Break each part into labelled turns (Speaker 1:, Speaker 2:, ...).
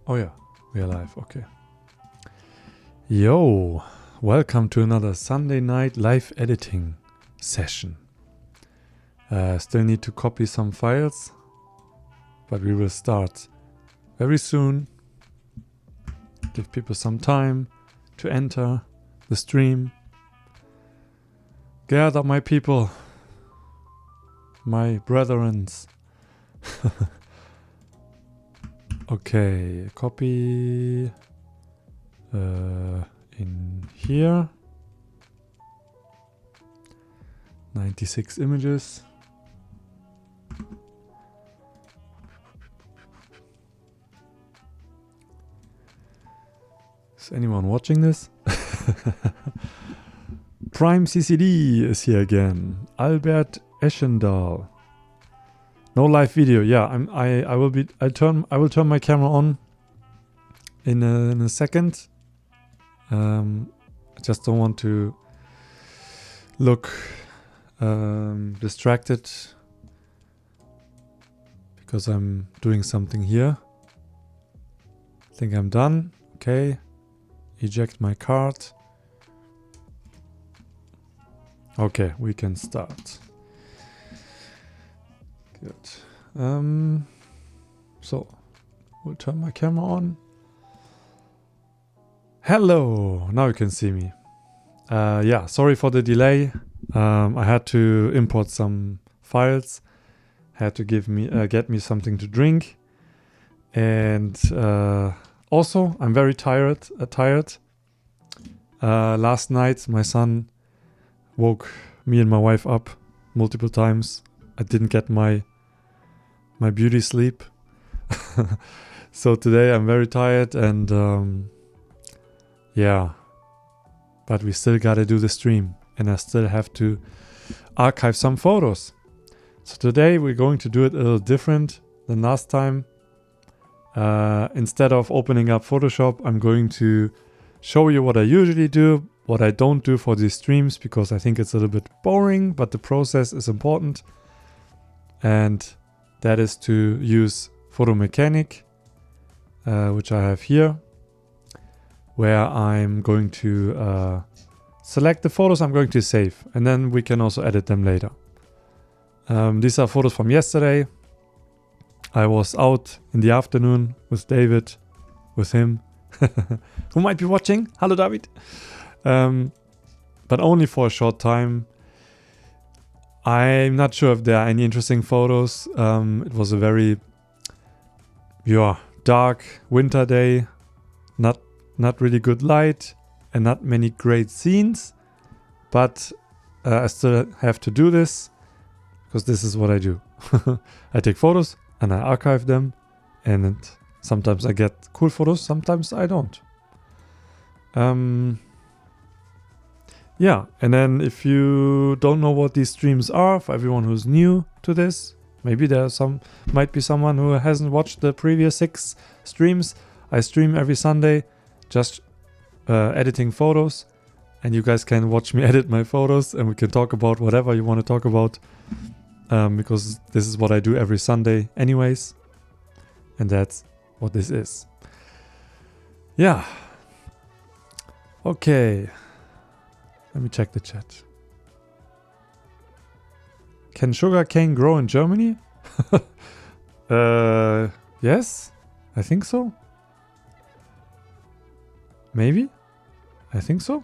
Speaker 1: Oh yeah, we are live, okay. Yo, welcome to another Sunday night live editing session. Still need to copy some files, but we will start very soon. Give people some time to enter the stream. Gather my people, my brethrens. Okay, copy in here. 96 images. Is anyone watching this? Prime CCD is here again. Albert Eschendahl. No live video. Yeah, I will turn my camera on in a second. I just don't want to look distracted because I'm doing something here. I think I'm done. Okay. Eject my card. Okay, we can start. Good. So, we'll turn my camera on. Hello! Now you can see me. Yeah, sorry for the delay. I had to import some files. Had to get me something to drink. And also, I'm very tired. Last night, my son woke me and my wife up multiple times. I didn't get my beauty sleep. So today I'm very tired and yeah, but we still gotta do the stream and I still have to archive some photos. So today we're going to do it a little different than last time. Instead of opening up Photoshop, I'm going to show you what I usually do, what I don't do for these streams, because I think it's a little bit boring, but the process is important. And that is to use Photo Mechanic, which I have here, where I'm going to select the photos I'm going to save, and then we can also edit them later. These are photos from yesterday. I was out in the afternoon with David, with him, who might be watching. Hello, David. But only for a short time. I'm not sure if there are any interesting photos. It was a very dark winter day. Not really good light and not many great scenes. But I still have to do this because this is what I do. I take photos and I archive them, and sometimes I get cool photos, sometimes I don't. Yeah, and then if you don't know what these streams are, for everyone who's new to this, maybe might be someone who hasn't watched the previous 6 streams. I stream every Sunday, just editing photos, and you guys can watch me edit my photos, and we can talk about whatever you want to talk about, because this is what I do every Sunday anyways, and that's what this is. Yeah. Okay. Let me check the chat. Can sugarcane grow in Germany? Yes, I think so. Maybe, I think so.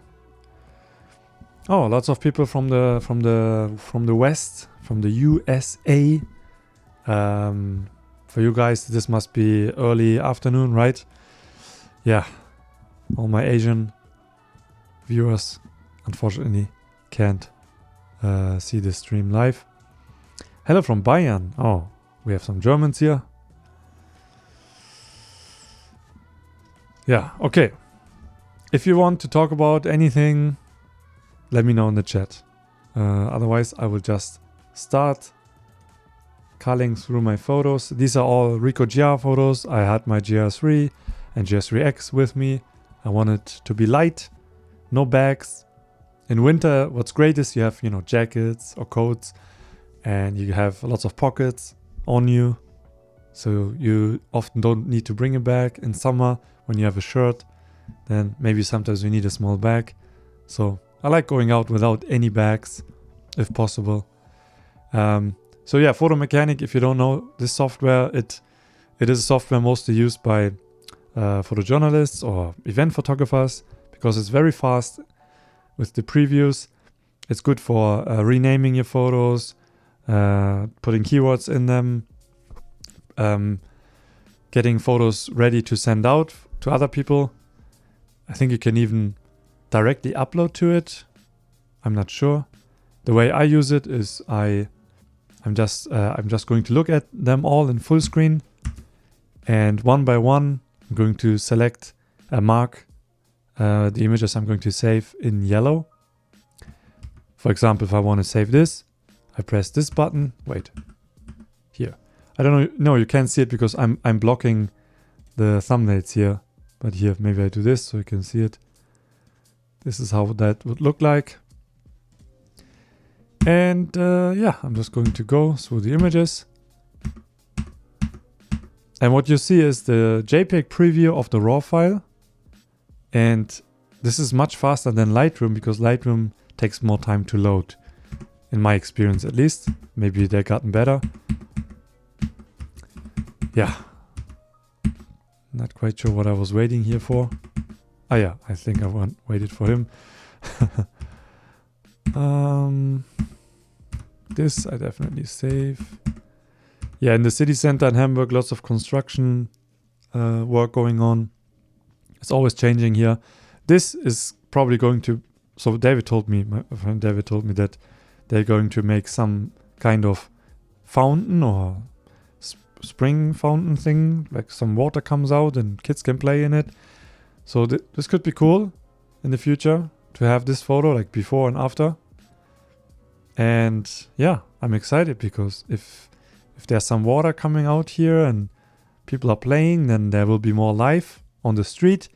Speaker 1: Oh, lots of people from the West, from the USA. For you guys, this must be early afternoon, right? Yeah, all my Asian viewers unfortunately can't see the stream live. Hello from Bayern. Oh, we have some Germans here. Yeah, okay. If you want to talk about anything, let me know in the chat. Otherwise, I will just start culling through my photos. These are all Ricoh GR photos. I had my GR3 and GR3X with me. I want it to be light, no bags. In winter, what's great is you have, jackets or coats, and you have lots of pockets on you. so you often don't need to bring a bag. In summer, when you have a shirt, then maybe sometimes you need a small bag. So I like going out without any bags, if possible. So yeah, Photo Mechanic, if you don't know this software, it is a software mostly used by photojournalists or event photographers, because it's very fast with the previews. It's good for renaming your photos, putting keywords in them, getting photos ready to send out to other people. I think you can even directly upload to it. I'm not sure. The way I use it is I'm just going to look at them all in full screen, and one by one I'm going to select mark the images I'm going to save in yellow. For example, if I want to save this, I press this button. Wait, here. I don't know. No, you can't see it because I'm blocking the thumbnails here. But here, maybe I do this so you can see it. This is how that would look like. And yeah, I'm just going to go through the images. And what you see is the JPEG preview of the RAW file. And this is much faster than Lightroom, because Lightroom takes more time to load, in my experience at least. Maybe they've gotten better. Yeah. Not quite sure what I was waiting here for. Oh yeah, I think I waited for him. This I definitely save. Yeah, in the city center in Hamburg, lots of construction work going on. It's always changing here. This is probably going to... So David told me, my friend David told me that they're going to make some kind of fountain or spring fountain thing, like some water comes out and kids can play in it. So this could be cool in the future to have this photo, like before and after. And yeah, I'm excited because if there's some water coming out here and people are playing, then there will be more life on the street,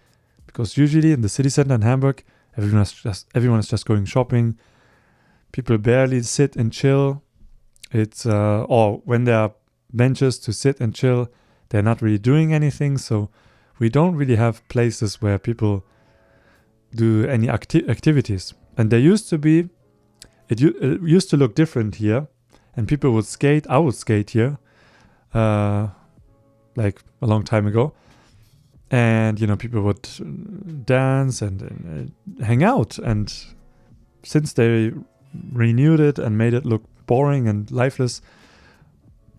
Speaker 1: because usually in the city center in Hamburg, everyone is just going shopping. People barely sit and chill. It's or when there are benches to sit and chill, they're not really doing anything. So we don't really have places where people do any activities. And there used to be, it used to look different here, and people would skate. I would skate here, like a long time ago. And, you know, people would dance and hang out. And since they renewed it and made it look boring and lifeless,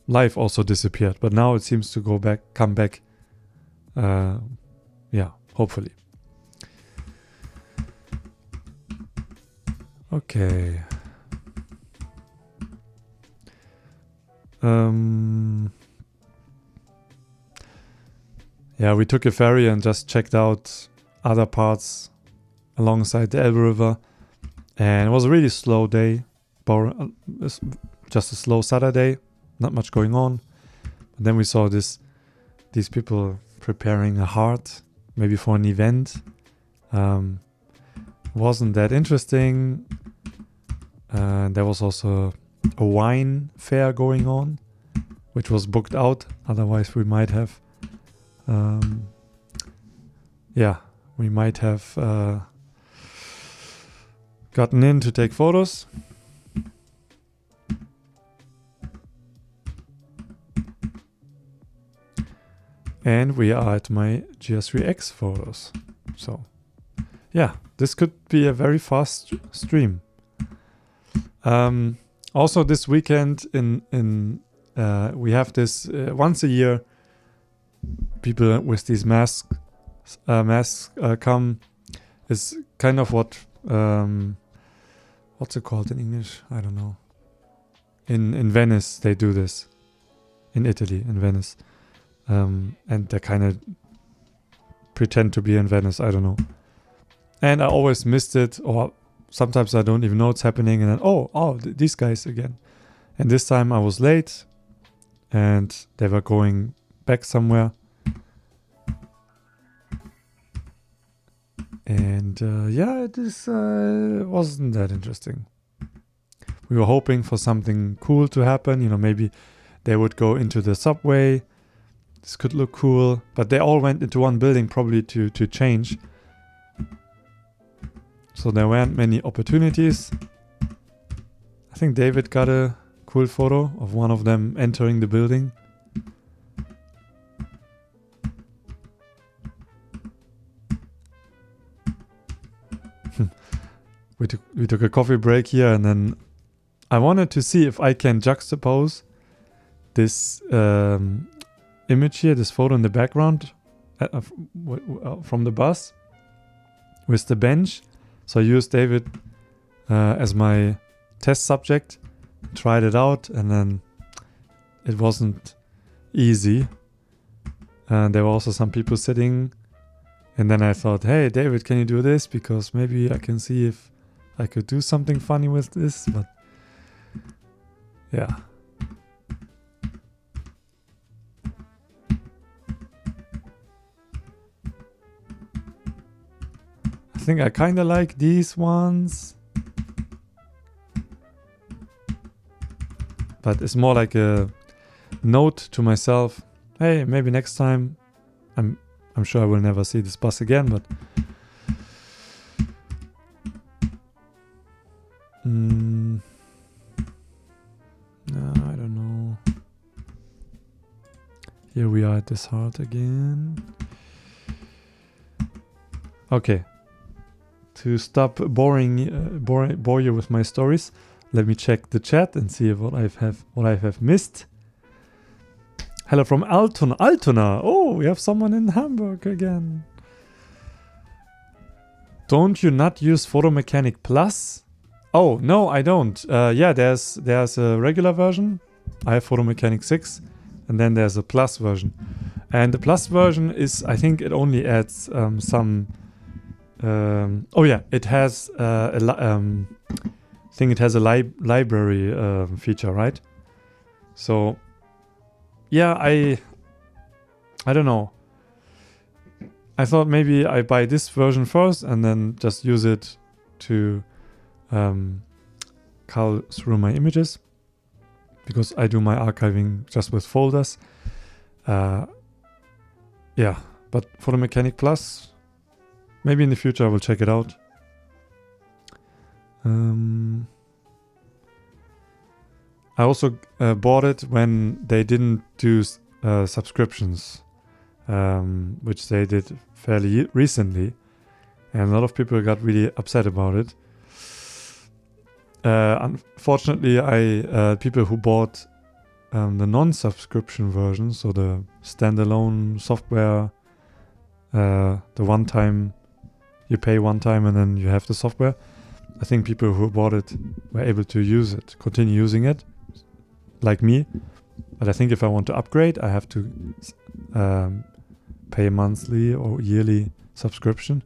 Speaker 1: life also disappeared. But now it seems to come back. Yeah, hopefully. Okay. Yeah, we took a ferry and just checked out other parts alongside the Elbe River. And it was a really slow day. Just a slow Saturday. Not much going on. But then we saw these people preparing a heart, maybe for an event. Wasn't that interesting. There was also a wine fair going on, which was booked out. Otherwise, we might have... we might have gotten in to take photos. And we are at my GS3X photos. So, yeah, this could be a very fast stream. Also, this weekend we have this once a year. People with these masks come. Is kind of what what's it called in English? I don't know. In Venice they do this. In Italy, in Venice. And they kind of pretend to be in Venice. I don't know. And I always missed it, or sometimes I don't even know what's happening. And then, these guys again. And this time I was late, and they were going back somewhere. And this wasn't that interesting. We were hoping for something cool to happen. You know, maybe they would go into the subway This could look cool, but they all went into one building probably to change. So there weren't many opportunities. I think David got a cool photo of one of them entering the building. We took a coffee break here, and then I wanted to see if I can juxtapose this image here, this photo in the background from the bus with the bench. So I used David as my test subject, tried it out, and then it wasn't easy. And there were also some people sitting, and then I thought, hey David, can you do this? Because maybe I can see if I could do something funny with this, but yeah. I think I kind of like these ones, but it's more like a note to myself. Hey, maybe next time. I'm sure I will never see this bus again, but no, I don't know. Here we are at this heart again. Okay. To stop bore you with my stories, let me check the chat and see what I have missed. Hello from Altona. Oh, we have someone in Hamburg again. Don't you not use Photo Mechanic Plus? Oh no, I don't. Yeah, there's a regular version. I have Photo Mechanic 6, and then there's a Plus version. And the Plus version is, I think, it only adds some. Oh yeah, it has I think it has a library feature, right? So yeah, I don't know. I thought maybe I buy this version first and then just use it to cull through my images, because I do my archiving just with folders. Yeah, but Photo Mechanic Plus, maybe in the future I will check it out. I also bought it when they didn't do subscriptions, which they did fairly recently, and a lot of people got really upset about it. Unfortunately, people who bought the non-subscription version, so the standalone software, the one-time, you pay one time and then you have the software. I think people who bought it were able to use it, continue using it, like me. But I think if I want to upgrade, I have to pay a monthly or yearly subscription,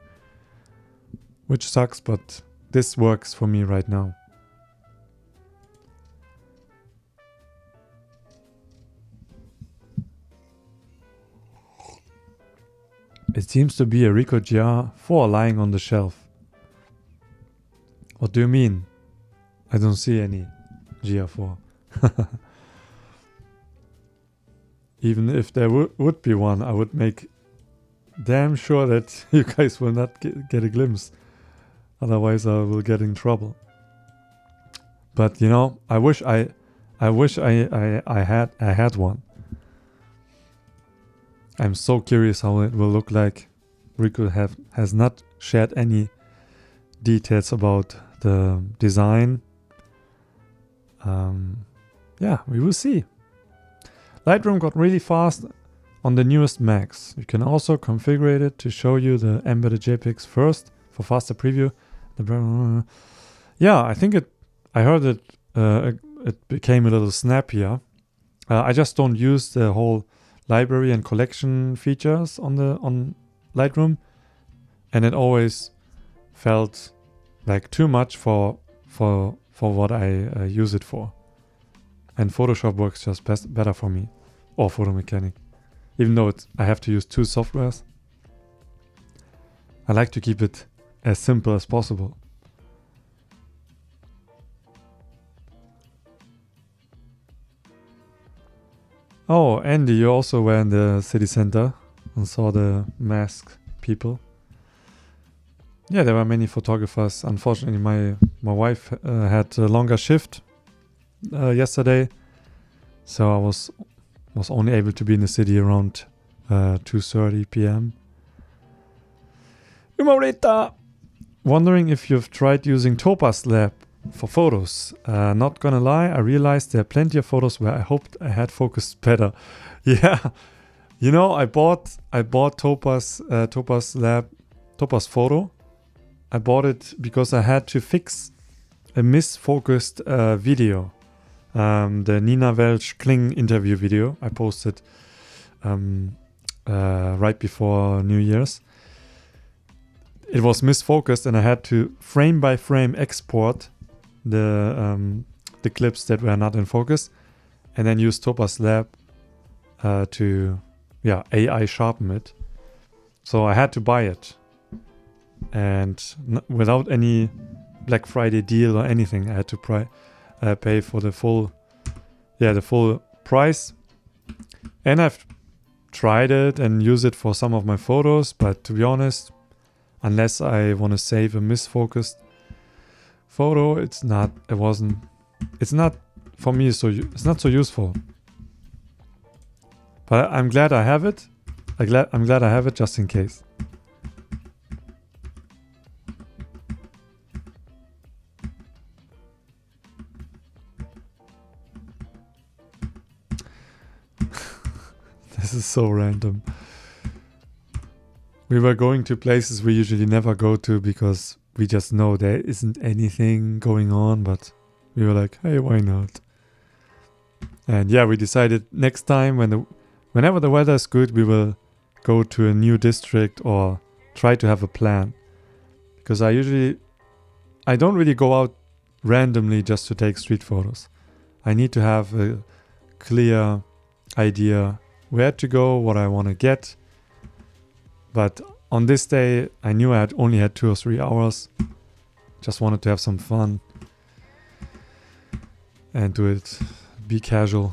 Speaker 1: which sucks, but this works for me right now. It seems to be a Ricoh GR4 lying on the shelf. What do you mean? I don't see any GR4. Even if there would be one, I would make damn sure that you guys will not get a glimpse. Otherwise I will get in trouble. But you know, I wish I had one. I'm so curious how it will look like. Ricoh has not shared any details about the design. Yeah, we will see. Lightroom got really fast on the newest Macs. You can also configure it to show you the embedded JPEGs first for faster preview. Yeah, I think I heard it. It became a little snappier. I just don't use the whole library and collection features on Lightroom, and it always felt like too much for what I use it for. And Photoshop works just better for me, or Photo Mechanic. Even though I have to use two softwares, I like to keep it as simple as possible. Oh, Andy, you also were in the city center and saw the masked people. Yeah, there were many photographers. Unfortunately, my wife had a longer shift yesterday, so I was only able to be in the city around 2:30 p.m. Umorita! Wondering if you've tried using Topaz Lab for photos. Not gonna lie, I realized there are plenty of photos where I hoped I had focused better. Yeah, you know, I bought Topaz Lab, Topaz Photo. I bought it because I had to fix a misfocused video. The Nina Welch Kling interview video I posted right before New Year's. It was misfocused and I had to frame by frame export the clips that were not in focus and then use Topaz Lab to AI sharpen it. So I had to buy it, and without any Black Friday deal or anything, I had to pay for the full price. And I've tried it and use it for some of my photos, but to be honest, unless I want to save a misfocused photo, it's not for me, so it's not so useful. But I'm glad I have it. I'm glad I have it just in case. This is so random. We were going to places we usually never go to because we just know there isn't anything going on, but we were like, hey, why not? And yeah, we decided next time whenever the weather is good, we will go to a new district or try to have a plan. Because I don't really go out randomly just to take street photos. I need to have a clear idea where to go, what I want to get. But on this day, I knew I only had 2 or 3 hours. Just wanted to have some fun and do it, be casual.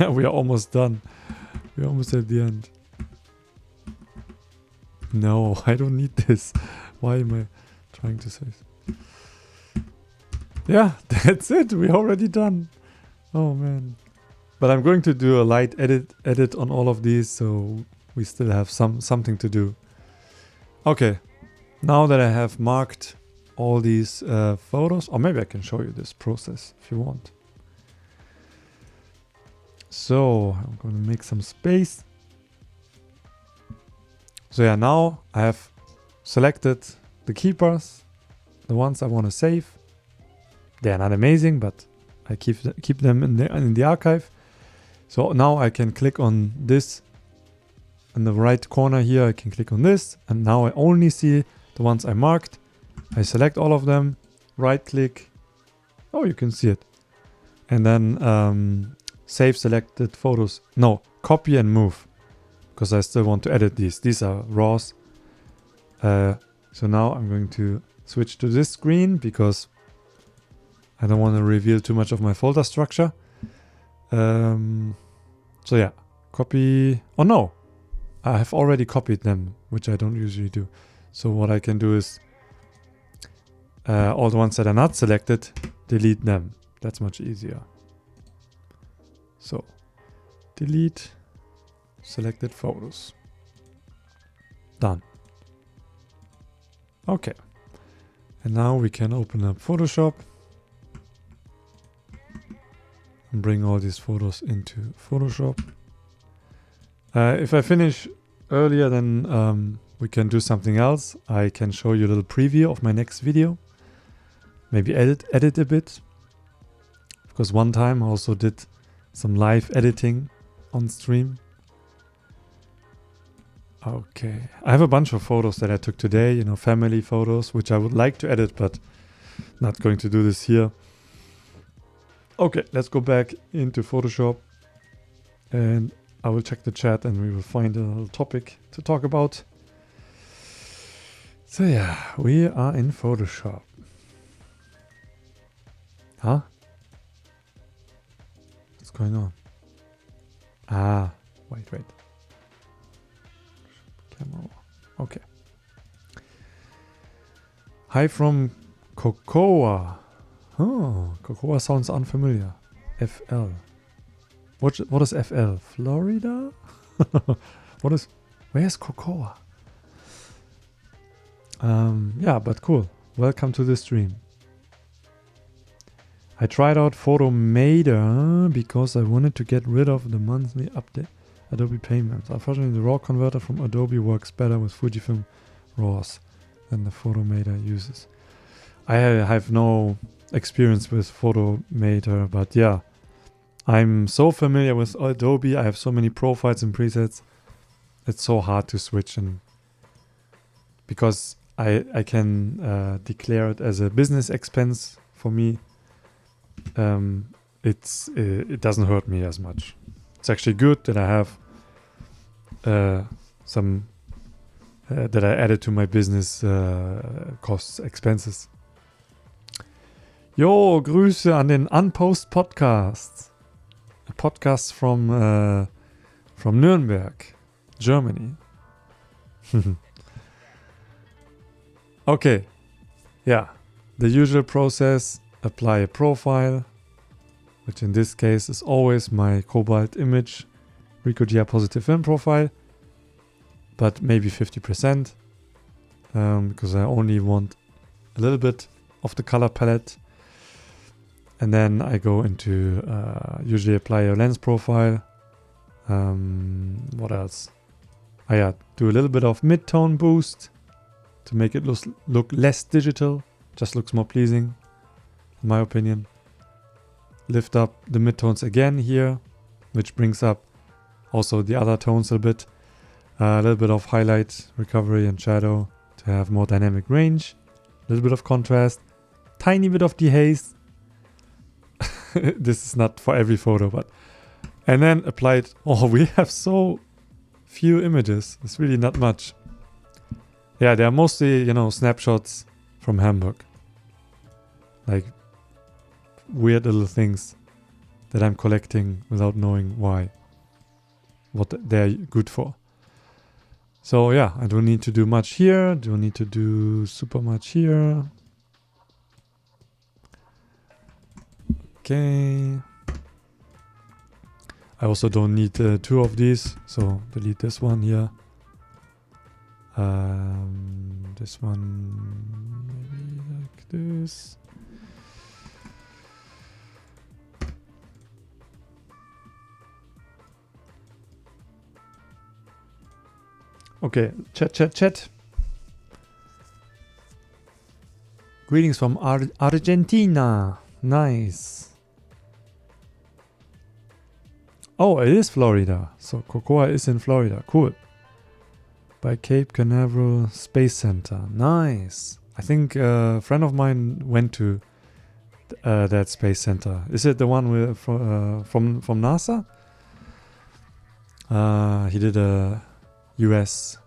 Speaker 1: We are almost done. We're almost at the end. No, I don't need this. Why am I trying to say? Yeah, that's it. We're already done. Oh man. But I'm going to do a light edit on all of these, so we still have something to do. Okay. Now that I have marked all these photos, or maybe I can show you this process if you want. So I'm going to make some space. So yeah, now I have selected the keepers, the ones I want to save. They are not amazing, but I keep them in the archive. So now I can click on this in the right corner here. I can click on this, and now I only see the ones I marked. I select all of them, right click. Oh, you can see it. And then save selected photos. No, copy and move, because I still want to edit these. These are raws. So now I'm going to switch to this screen because I don't want to reveal too much of my folder structure. So yeah, copy. Oh no, I have already copied them, which I don't usually do. So what I can do is all the ones that are not selected, delete them. That's much easier. So delete selected photos. Done. Okay. And now we can open up Photoshop and bring all these photos into Photoshop. If I finish earlier, then we can do something else. I can show you a little preview of my next video. Maybe edit a bit. Because one time I also did some live editing on stream. Okay, I have a bunch of photos that I took today, you know, family photos, which I would like to edit, but not going to do this here. Okay, let's go back into Photoshop and I will check the chat and we will find a little topic to talk about. So yeah, we are in Photoshop. Huh? What's going on? Wait. Camera. Okay. Hi from Cocoa. Oh, Cocoa sounds unfamiliar. FL. What is FL? Florida? Where's Cocoa? Yeah, but cool. Welcome to the stream. I tried out Photomator because I wanted to get rid of the monthly update Adobe payments. Unfortunately, the RAW converter from Adobe works better with Fujifilm RAWs than the Photomator uses. I have no experience with Photomator, but yeah, I'm so familiar with Adobe. I have so many profiles and presets. It's so hard to switch, and because I can declare it as a business expense for me, it doesn't hurt me as much. It's actually good that I have some that I added to my business costs, expenses. Jo, Grüße an den Unpost Podcast. A podcast from Nürnberg, Germany. Okay, yeah, the usual process. Apply a profile, which in this case is always my Cobalt image Ricoh diapositive film profile, but maybe 50%, because I only want a little bit of the color palette. And then I go into usually apply a lens profile. What else? Do a little bit of mid-tone boost to make it look less digital, just looks more pleasing, in my opinion. Lift up the midtones again here, which brings up also the other tones a bit. A little bit of highlight, recovery, and shadow to have more dynamic range. A little bit of contrast, tiny bit of dehaze. This is not for every photo, but... And then apply it. Oh, we have so few images. It's really not much. Yeah, they are mostly, snapshots from Hamburg. Like weird little things that I'm collecting without knowing why. What they're good for. So yeah, I don't need to do much here. Don't need to do super much here. Okay. I also don't need two of these, so delete this one here. This one maybe like this. Okay, chat. Greetings from Argentina. Nice. Oh, it is Florida. So Cocoa is in Florida. Cool. By Cape Canaveral Space Center. Nice. I think a friend of mine went to that space center. Is it the one from NASA? He did a US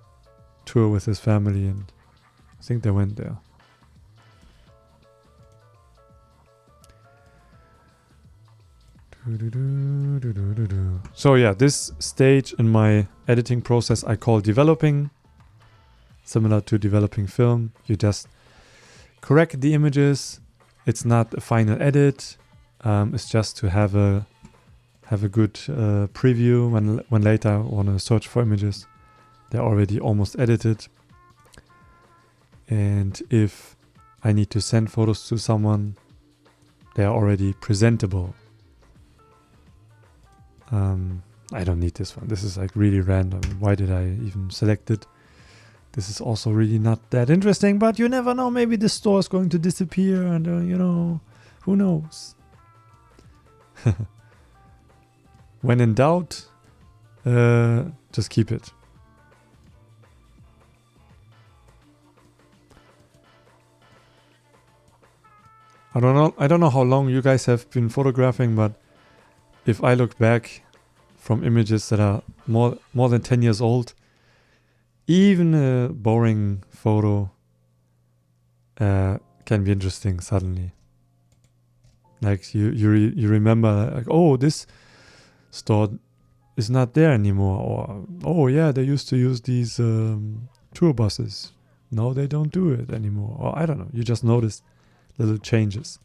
Speaker 1: tour with his family, and I think they went there. So yeah, this stage in my editing process I call developing. Similar to developing film, you just correct the images. It's not a final edit. It's just to have a good preview when later I want to search for images. They're already almost edited. And if I need to send photos to someone, they are already presentable. I don't need this one. This is like really random. Why did I even select it? This is also really not that interesting, but you never know. Maybe the store is going to disappear and, who knows? When in doubt, just keep it. I don't know how long you guys have been photographing, but if I look back from images that are more than 10 years old. Even a boring photo can be interesting suddenly. Like you remember, like, oh, this store is not there anymore, or oh yeah, they used to use these tour buses. No, they don't do it anymore, or I don't know. You just notice little changes.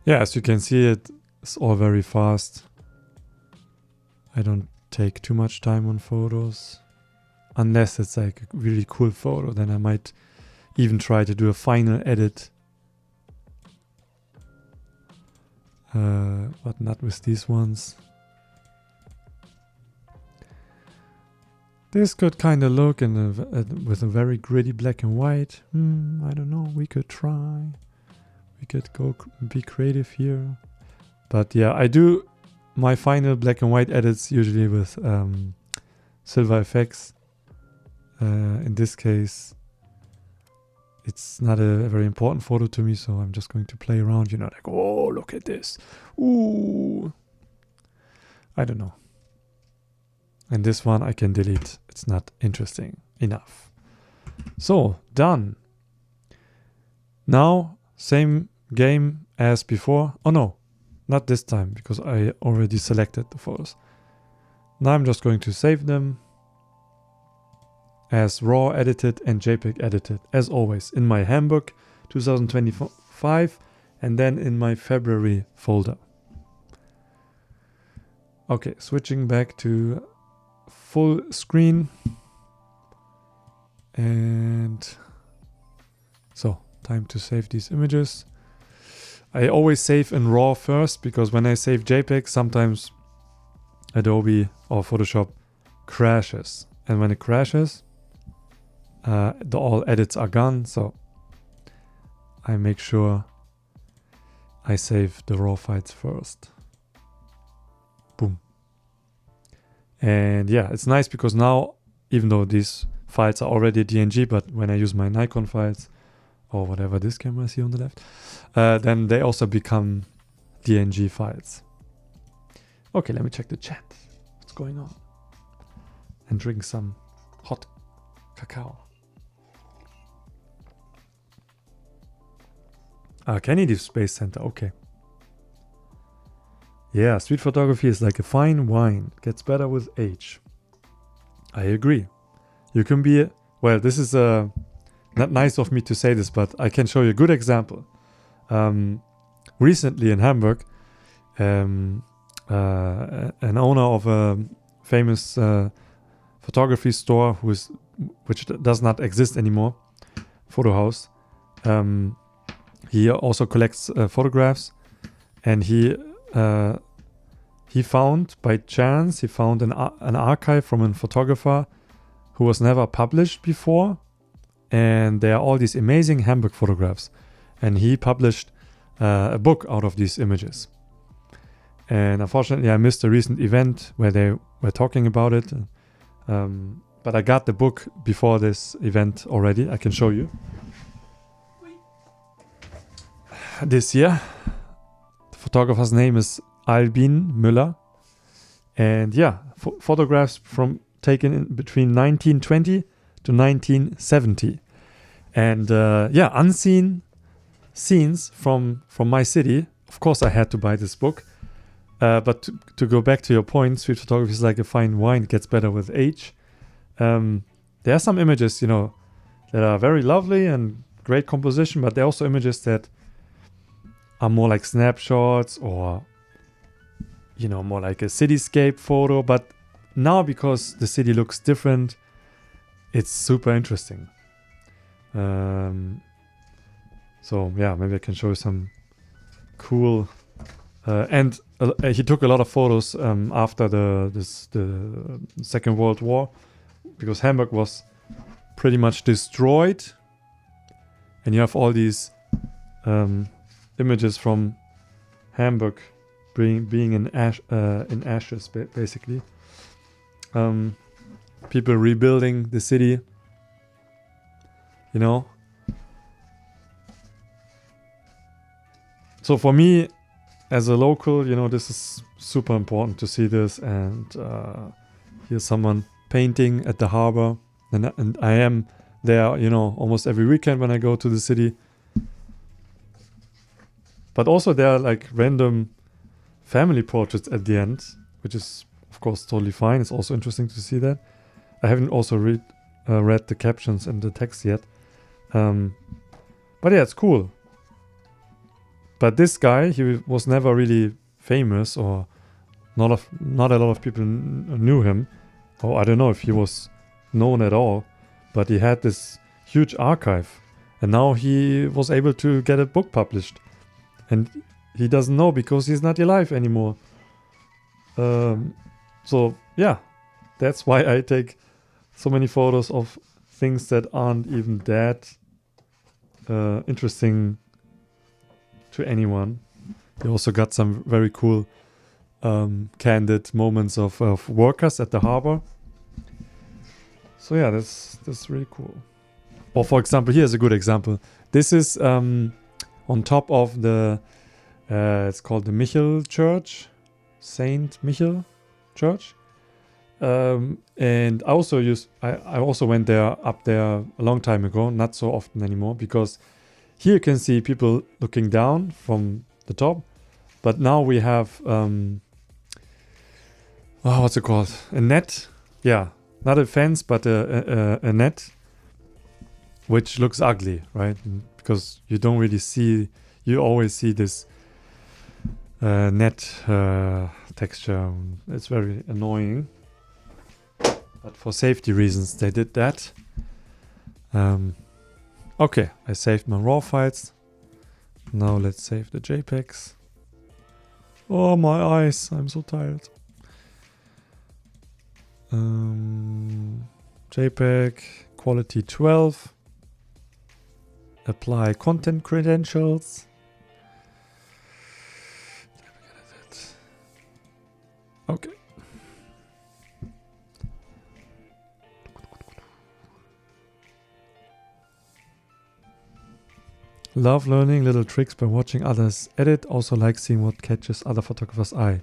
Speaker 1: Yeah, as you can see, it's all very fast. I don't take too much time on photos. Unless it's like a really cool photo, then I might even try to do a final edit. But not with these ones. This could kind of look with a very gritty black and white. I don't know, we could try. We could go be creative here. But yeah, I do my final black and white edits usually with Silver FX. In this case, it's not a very important photo to me, so I'm just going to play around, like, oh, look at this. Ooh. I don't know. And this one I can delete. It's not interesting enough. So, done. Now, same game as before. Oh no, not this time, because I already selected the photos. Now I'm just going to save them as RAW edited and JPEG edited, as always, in my handbook 2025 and then in my February folder. Okay, switching back to full screen. And so, time to save these images. I always save in RAW first, because when I save JPEG, sometimes Adobe or Photoshop crashes. And when it crashes, all edits are gone. So I make sure I save the RAW files first. Boom. And yeah, it's nice because now, even though these files are already DNG, but when I use my Nikon files, or whatever this camera is here on the left, then they also become DNG files. Okay, let me check the chat. What's going on? And drink some hot cacao. Kennedy Space Center, okay. Yeah, street photography is like a fine wine. Gets better with age. I agree. You can be, well, this is not nice of me to say this, but I can show you a good example. Recently in Hamburg, an owner of a famous photography store which does not exist anymore, photo house, he also collects photographs, and he found, by chance, an archive from a photographer who was never published before. And there are all these amazing Hamburg photographs. And he published a book out of these images. And unfortunately, I missed a recent event where they were talking about it. But I got the book before this event already. I can show you. This year. The photographer's name is Albin Müller. And yeah, photographs taken in between 1920 to 1970, and unseen scenes from my city. Of course, I had to buy this book. But to go back to your point, street photography is like a fine wine; it gets better with age. there are some images, that are very lovely and great composition, but there are also images that are more like snapshots or, more like a cityscape photo. But now, because the city looks different, it's super interesting. So yeah, maybe I can show you some cool. And he took a lot of photos after the Second World War, because Hamburg was pretty much destroyed, and you have all these images from Hamburg being in ashes, basically. People rebuilding the city, So for me, as a local, this is super important to see this, and here's someone painting at the harbor, and I am there, almost every weekend when I go to the city. But also there are like random family portraits at the end, which is of course totally fine. It's also interesting to see that. I haven't also read the captions and the text yet, but yeah, it's cool. But this guy, he was never really famous, or not a lot of people knew him. Or I don't know if he was known at all, but he had this huge archive, and now he was able to get a book published, and he doesn't know because he's not alive anymore. So yeah, that's why I take so many photos of things that aren't even that interesting to anyone. They also got some very cool candid moments of workers at the harbor. So yeah, that's really cool. Or for example, here's a good example. This is on top of the it's called the Michel Church, Saint Michel Church, and I also went there up there a long time ago, not so often anymore, because here you can see people looking down from the top, but now we have what's it called? A net? Yeah, not a fence, but a net, which looks ugly, right? Because you don't really see. You always see this net texture. It's very annoying. But for safety reasons, they did that. Okay, I saved my RAW files. Now let's save the JPEGs. Oh, my eyes. I'm so tired. JPEG, quality 12. Apply content credentials. Okay. Love learning little tricks by watching others edit. Also like seeing what catches other photographers' eye.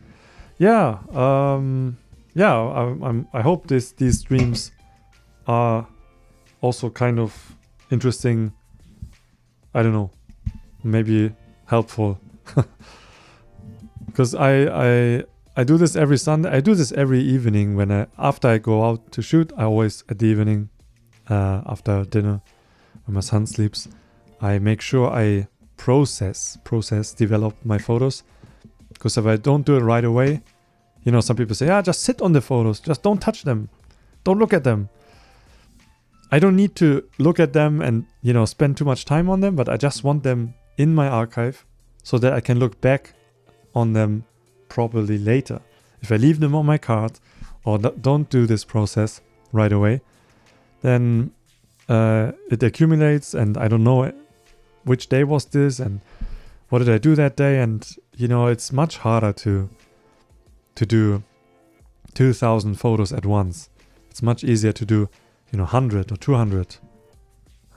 Speaker 1: Yeah, I hope these streams are also kind of interesting. I don't know, maybe helpful. Because I do this every Sunday. I do this every evening after I go out to shoot. I always at the evening after dinner when my son sleeps, I make sure I develop my photos. Because if I don't do it right away, some people say, just sit on the photos. Just don't touch them. Don't look at them. I don't need to look at them and, spend too much time on them, but I just want them in my archive so that I can look back on them properly later. If I leave them on my card or don't do this process right away, then it accumulates and I don't know which day was this and what did I do that day, and it's much harder to do 2,000 photos at once. It's much easier to do 100 or 200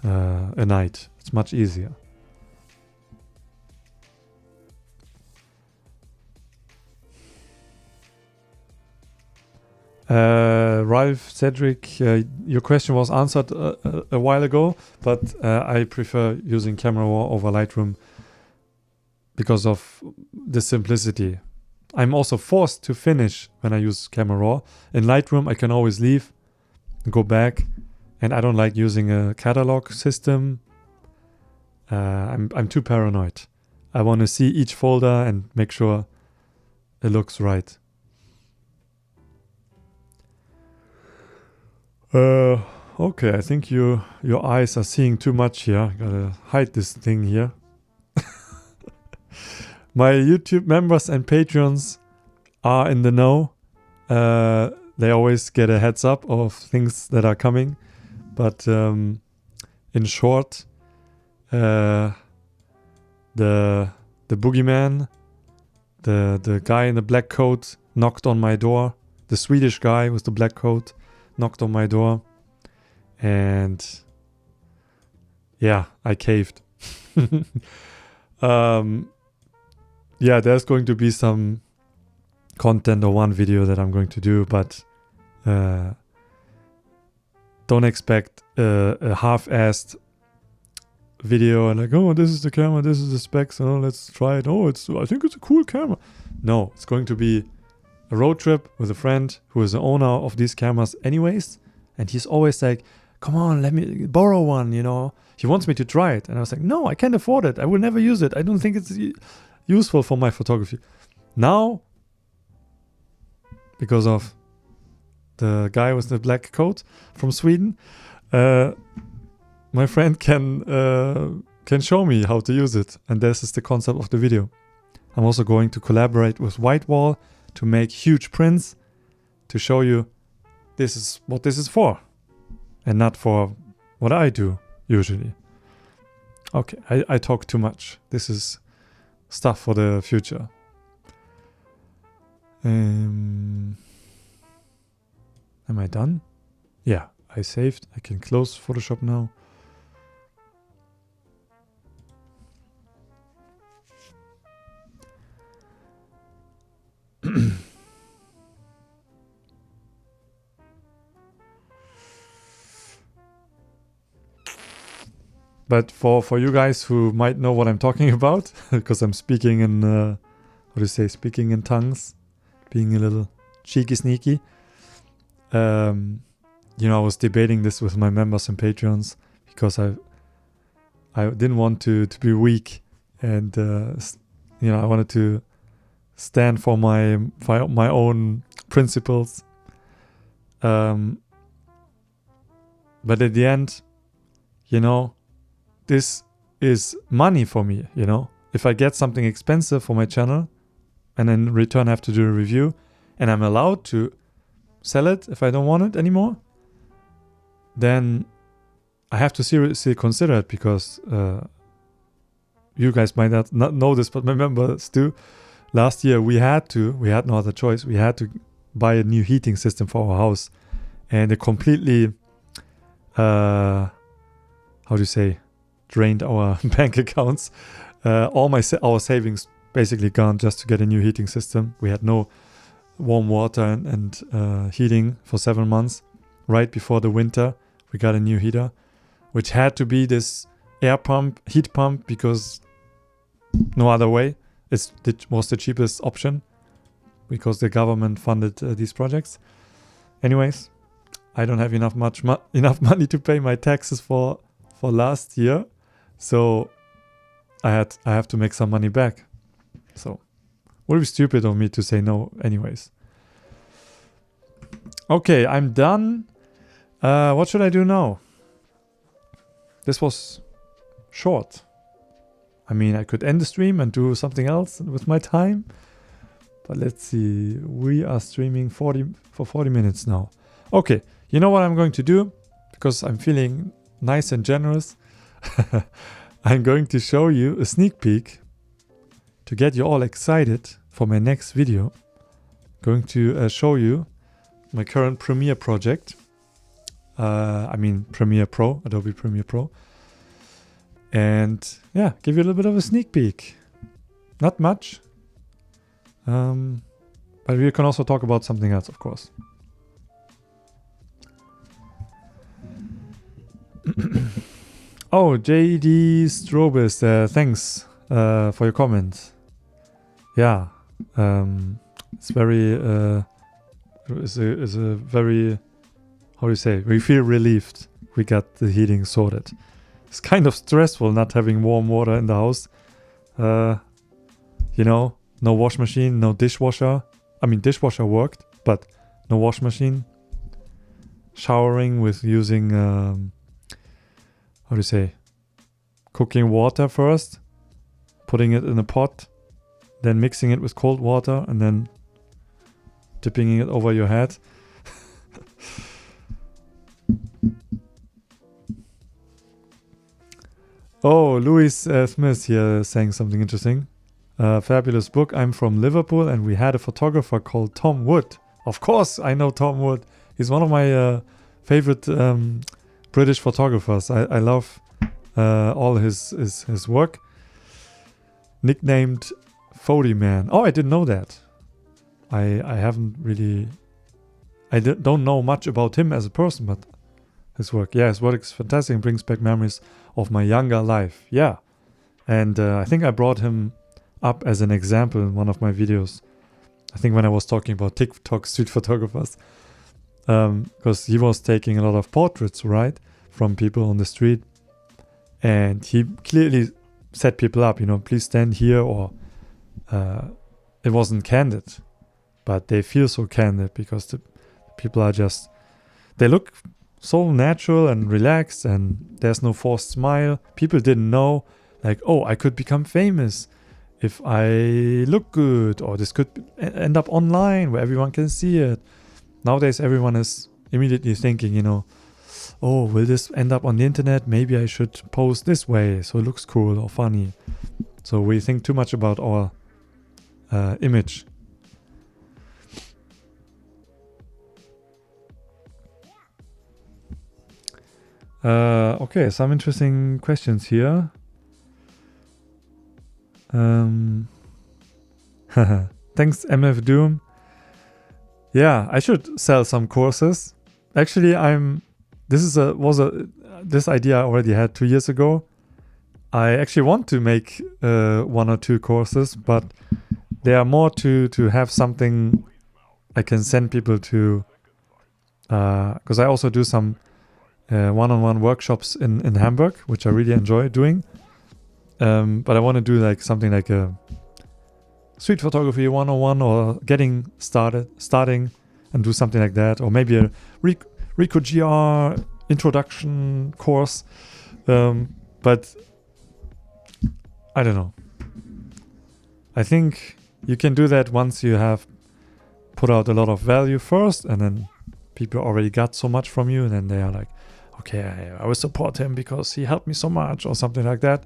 Speaker 1: a night. It's much easier. Ralph Cedric, your question was answered a while ago, but I prefer using Camera Raw over Lightroom because of the simplicity. I'm also forced to finish when I use Camera Raw. In Lightroom, I can always leave, go back, and I don't like using a catalog system. I'm too paranoid. I want to see each folder and make sure it looks right. Okay, I think your eyes are seeing too much here. Gotta hide this thing here. My YouTube members and patrons are in the know. They always get a heads up of things that are coming. But in short, the boogeyman, the guy in the black coat knocked on my door. The Swedish guy with the black coat knocked on my door. And yeah, I caved. Yeah, there's going to be some content or one video that I'm going to do, but don't expect a half-assed video and like, oh, this is the camera, this is the specs, oh, let's try it. Oh, I think it's a cool camera. No, it's going to be a road trip with a friend who is the owner of these cameras anyways, and he's always like, come on, let me borrow one, you know. He wants me to try it, and I was like, no, I can't afford it. I will never use it. I don't think it's useful for my photography. Now, because of the guy with the black coat from Sweden, my friend can show me how to use it, and this is the concept of the video. I'm also going to collaborate with Whitewall to make huge prints to show you this is what this is for, and not for what I do usually. Okay, I talk too much. This is stuff for the future. Am I done? Yeah, I saved. I can close Photoshop now. But for you guys who might know what I'm talking about, because I'm speaking in, speaking in tongues, being a little cheeky sneaky. I was debating this with my members and patrons because I didn't want to be weak, and I wanted to stand for my own principles. But at the end, this is money for me, If I get something expensive for my channel and in return I have to do a review and I'm allowed to sell it if I don't want it anymore, then I have to seriously consider it, because you guys might not know this, but my members do. Last year we had no other choice. We had to buy a new heating system for our house, and it completely, drained our bank accounts. Our savings basically gone just to get a new heating system. We had no warm water and heating for 7 months. Right before the winter, we got a new heater, which had to be this heat pump, because no other way. It was the cheapest option because the government funded these projects. Anyways, I don't have enough money to pay my taxes for last year, so I have to make some money back. So would be stupid of me to say no anyways. Okay, I'm done. What should I do now? This was short. I mean, I could end the stream and do something else with my time. But let's see. We are streaming for 40 minutes now. Okay, you know what I'm going to do? Because I'm feeling nice and generous. I'm going to show you a sneak peek to get you all excited for my next video. Going to show you my current Premiere project. Premiere Pro, Adobe Premiere Pro. And yeah, give you a little bit of a sneak peek. Not much. But we can also talk about something else, of course. Oh, JD Strobis, thanks for your comment. Yeah, it's very, is a very, how do you say? We feel relieved we got the heating sorted. It's kind of stressful not having warm water in the house. You know, no wash machine, no dishwasher. I mean, dishwasher worked, but no wash machine. Showering with using, how do you say, cooking water first, putting it in a pot, then mixing it with cold water, and then dipping it over your head. Oh, Louis Smith here saying something interesting. Fabulous book. I'm from Liverpool and we had a photographer called Tom Wood. Of course, I know Tom Wood. He's one of my favorite British photographers. I love all his work. Nicknamed Fody Man. Oh, I didn't know that. I haven't really... I don't know much about him as a person, but his work. Yeah, his work is fantastic and brings back memories of my younger life. Yeah. And I think I brought him up as an example in one of my videos. I think when I was talking about TikTok street photographers. Because he was taking a lot of portraits, right? From people on the street. And he clearly set people up, you know, please stand here, or it wasn't candid. But they feel so candid because the people are just... They look so natural and relaxed, and there's no forced smile. People didn't know, like, oh, I could become famous if I look good, or this could end up online where everyone can see it. Nowadays, everyone is immediately thinking, you know, oh, will this end up on the internet? Maybe I should post this way so it looks cool or funny. So we think too much about our image. Okay, some interesting questions here. Thanks, MF Doom. Yeah, I should sell some courses. Actually, this idea I already had 2 years ago. I actually want to make 1 or 2 courses, but they are more to have something I can send people to. Because I also do some one-on-one workshops in Hamburg, which I really enjoy doing. But I want to do like something like a street photography 101, or starting and do something like that, or maybe a Ricoh GR introduction course. But I don't know. I think you can do that once you have put out a lot of value first, and then people already got so much from you, and then they are like, okay, I will support him because he helped me so much, or something like that,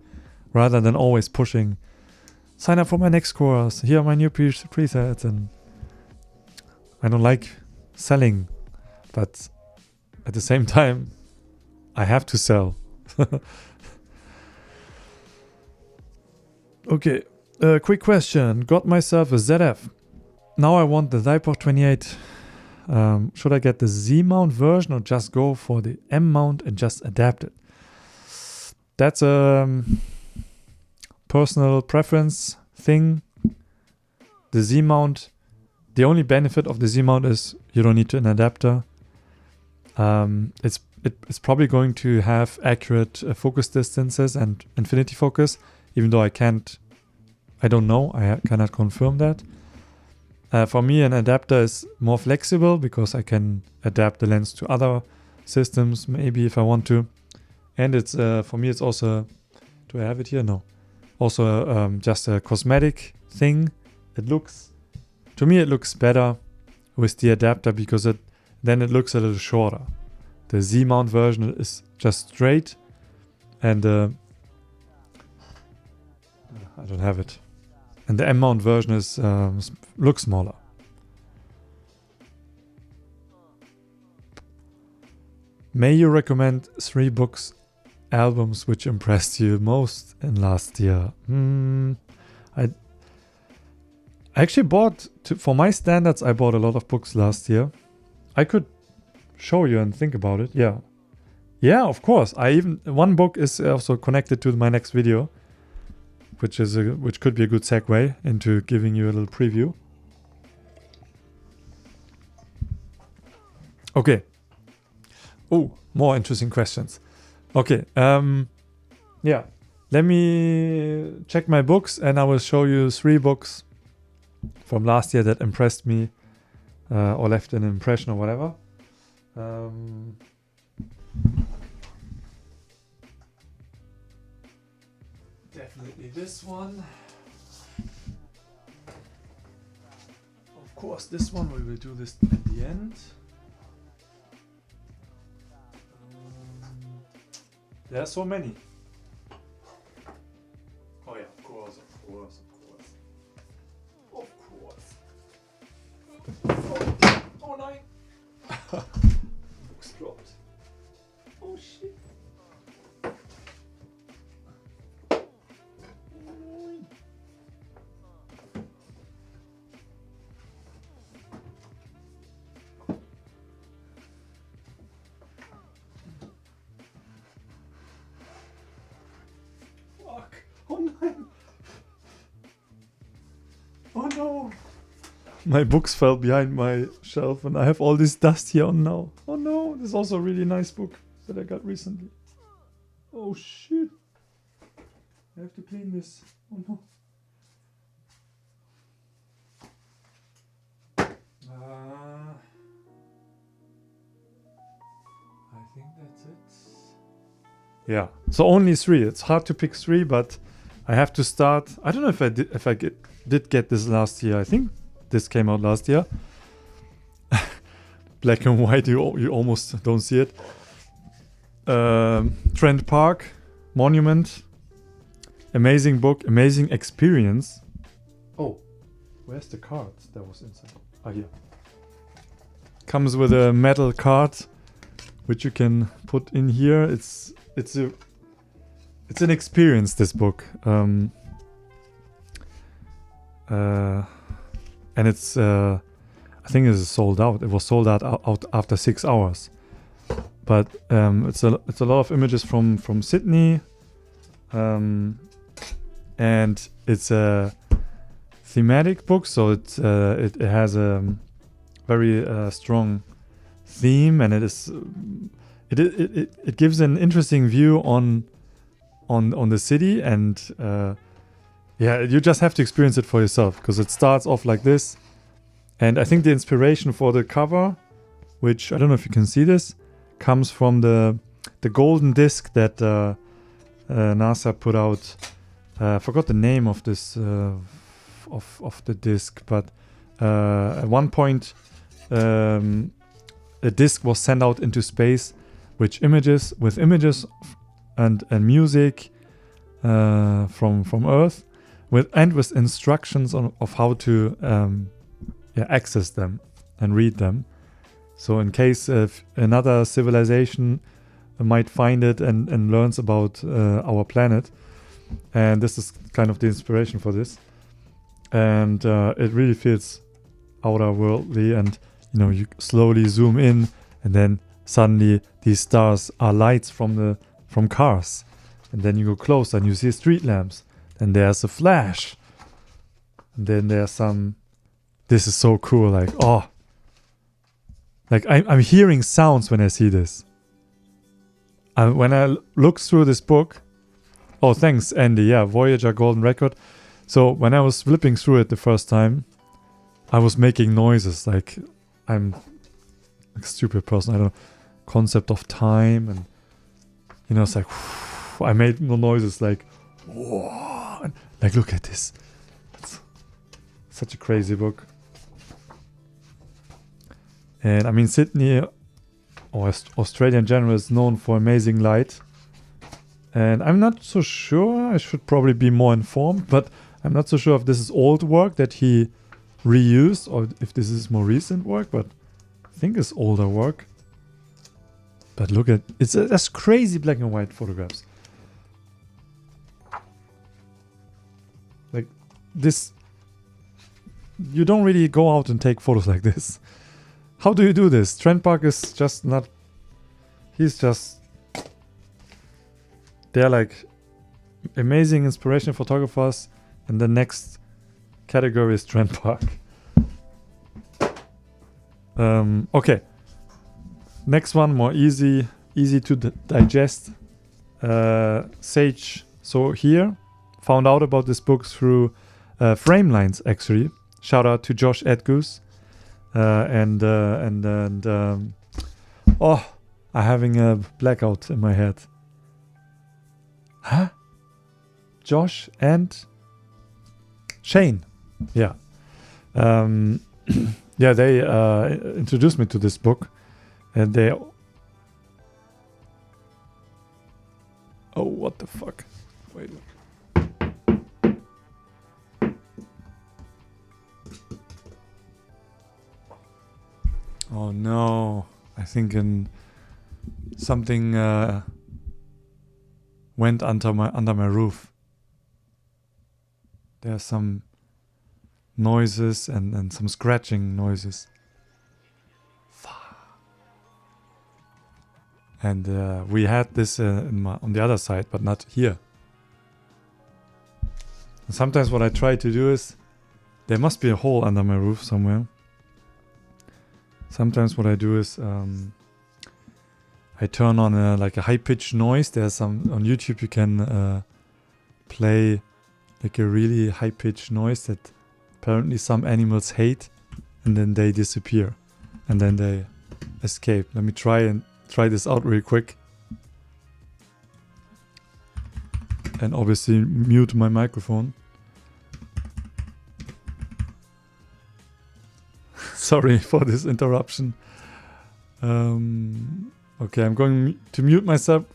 Speaker 1: rather than always pushing, sign up for my next course, here are my new presets. And I don't like selling, but at the same time, I have to sell. Okay, quick question. Got myself a ZF. Now I want the Zypor 28. Should I get the Z-mount version or just go for the M-mount and just adapt it? That's a personal preference thing. The Z-mount, the only benefit of the Z-mount is you don't need an adapter. It's probably going to have accurate focus distances and infinity focus, even though I don't know, I cannot confirm that. For me, an adapter is more flexible because I can adapt the lens to other systems, maybe if I want to. And it's for me, it's also, do I have it here? No. Also just a cosmetic thing. To me, it looks better with the adapter because then it looks a little shorter. The Z-mount version is just straight, and I don't have it. And the M-mount version is looks smaller. May you recommend 3 books, albums which impressed you most in last year? I actually bought, for my standards, I bought a lot of books last year. I could show you and think about it. Yeah, of course. One book is also connected to my next video, which could be a good segue into giving you a little preview. Okay. Oh, more interesting questions. Okay. Yeah. Let me check my books and I will show you 3 books from last year that impressed me or left an impression or whatever. Definitely this one. Of course, this one. We will do this at the end. There are so many. Oh yeah, of course. Oh no! Books dropped. Oh shit. Fuck. Oh no. Oh no. My books fell behind my shelf and I have all this dust here on now. Oh no, this is also a really nice book that I got recently. Oh shit. I have to clean this. Oh no. I think that's it. Yeah, so only 3. It's hard to pick 3, but I have to start. I don't know if I did get this last year. I think this came out last year. Black and white, you almost don't see it. Trent Park, Monument. Amazing book, amazing experience. Oh, where's the card that was inside? Ah, here. Comes with a metal card, which you can put in here. It's an experience, this book. And it's I think it's sold out. It was sold out after 6 hours. But it's a lot of images from Sydney, and it's a thematic book, so it has a very strong theme, and it gives an interesting view on the city, and yeah, you just have to experience it for yourself, because it starts off like this. And I think the inspiration for the cover, which I don't know if you can see this, comes from the golden disc that NASA put out. I forgot the name of this of the disc, but at one point a disc was sent out into space, with images and music from Earth, with instructions of how to access them and read them. So in case another civilization might find it and learns about our planet, and this is kind of the inspiration for this, and it really feels outer worldly, and you slowly zoom in, and then suddenly these stars are lights from cars, and then you go closer and you see street lamps, and there's a flash, and then there's some. This is so cool, like I'm hearing sounds when I see this. When I look through this book, oh thanks Andy, yeah, Voyager Golden Record. So when I was flipping through it the first time, I was making noises, like I'm a stupid person, I don't know, concept of time, and it's like I made noises like whoa, and like look at this. It's such a crazy book. And I mean, Sydney, or Australia in general, is known for amazing light. And I'm not so sure, I should probably be more informed, but I'm not so sure if this is old work that he reused or if this is more recent work, but I think it's older work. But look at, that's crazy black and white photographs. Like this, you don't really go out and take photos like this. How do you do this? Trent Park is just not... He's just... They're like amazing inspiration photographers, and the next category is Trent Park. Okay. Next one, more easy to digest. Sage. So here, found out about this book through Frame Lines, actually. Shout out to Josh Edgoose. Oh, I'm having a blackout in my head. Huh? Josh and Shane. Yeah. Yeah, they introduced me to this book. And they... Oh, what the fuck? Wait. Oh no. I think something went under my roof. There's some noises and some scratching noises. And we had this on the other side, but not here. And sometimes what I try to do is, there must be a hole under my roof somewhere. Sometimes what I do is, I turn on like a high-pitched noise. There's some on YouTube you can play like a really high-pitched noise that apparently some animals hate, and then they disappear, and then they escape. Let me try this out real quick. And obviously mute my microphone. Sorry for this interruption. Okay, I'm going to mute myself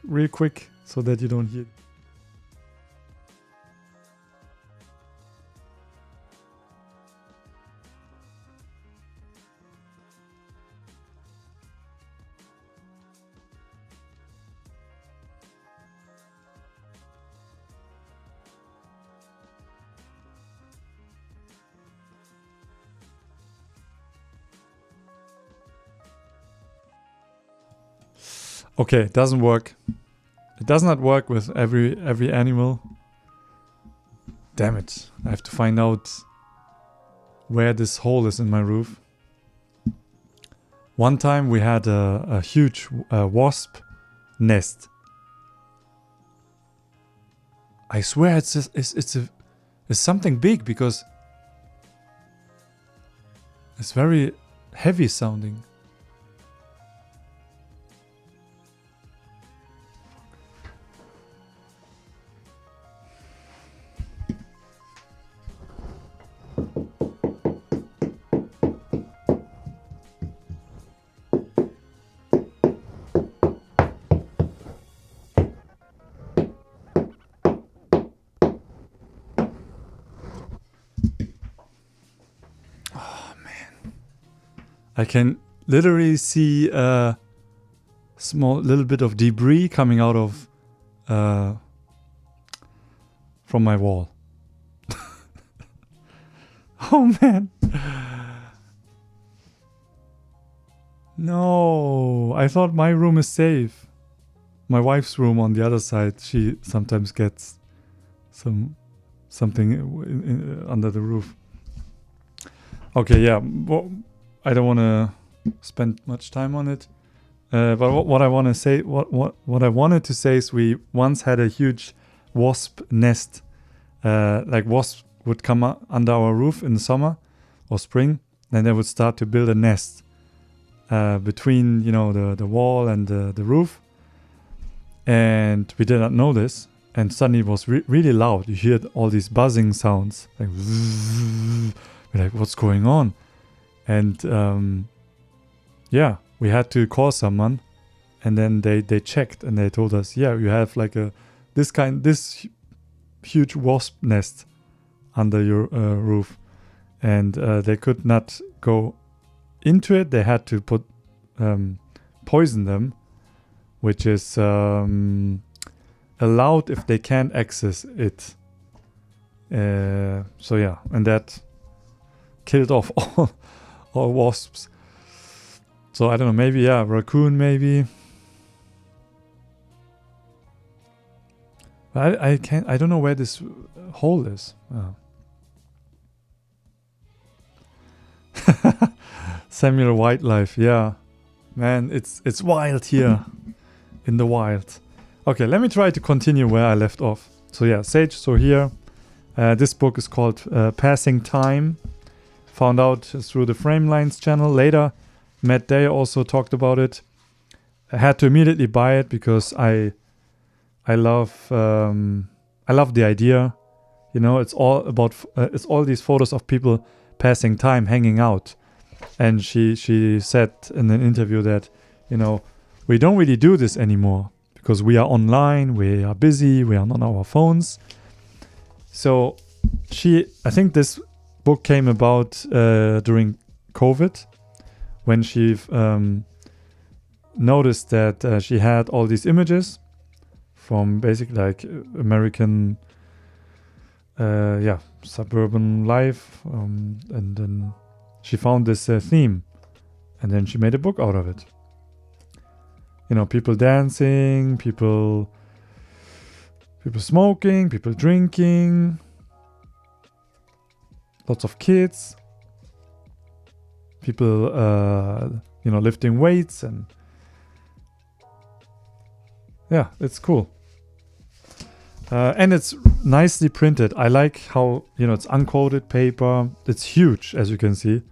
Speaker 1: real quick so that you don't hear. Okay, it doesn't work. It does not work with every animal. Damn it. I have to find out where this hole is in my roof. One time we had a huge wasp nest. I swear it's something big because it's very heavy sounding. I can literally see a small little bit of debris coming out of from my wall. Oh man. No, I thought my room is safe. My wife's room on the other side, she sometimes gets something under the roof. Okay, yeah. Well, I don't want to spend much time on it, but what I want to say, what I wanted to say is, we once had a huge wasp nest. Like wasps would come under our roof in the summer or spring, then they would start to build a nest between, you know, the wall and the roof. And we did not know this, and suddenly it was really loud. You hear all these buzzing sounds, like we're like, what's going on? And yeah, we had to call someone, and then they checked and they told us, yeah, you have like this huge wasp nest under your roof, and they could not go into it. They had to poison them, which is allowed if they can't access it. So yeah, and that killed off all wasps. So I don't know, maybe, yeah, raccoon maybe. But I don't know where this hole is. Oh. Samuel Wildlife, yeah. Man, it's wild here. In the wild. Okay, let me try to continue where I left off. So yeah, Sage, so here, this book is called Passing Time. Found out through the Framelines channel. Later, Matt Day also talked about it. I had to immediately buy it because I love the idea. You know, it's all about it's all these photos of people passing time, hanging out. And she said in an interview that, you know, we don't really do this anymore because we are online, we are busy, we are on our phones. So I think this book came about during COVID, when she noticed that she had all these images from basically like American suburban life, and then she found this theme, and then she made a book out of it. You know, people dancing, people smoking, people drinking, lots of kids, people lifting weights, and yeah, it's cool. And it's nicely printed. I like how, you know, it's uncoated paper. It's huge, as you can see.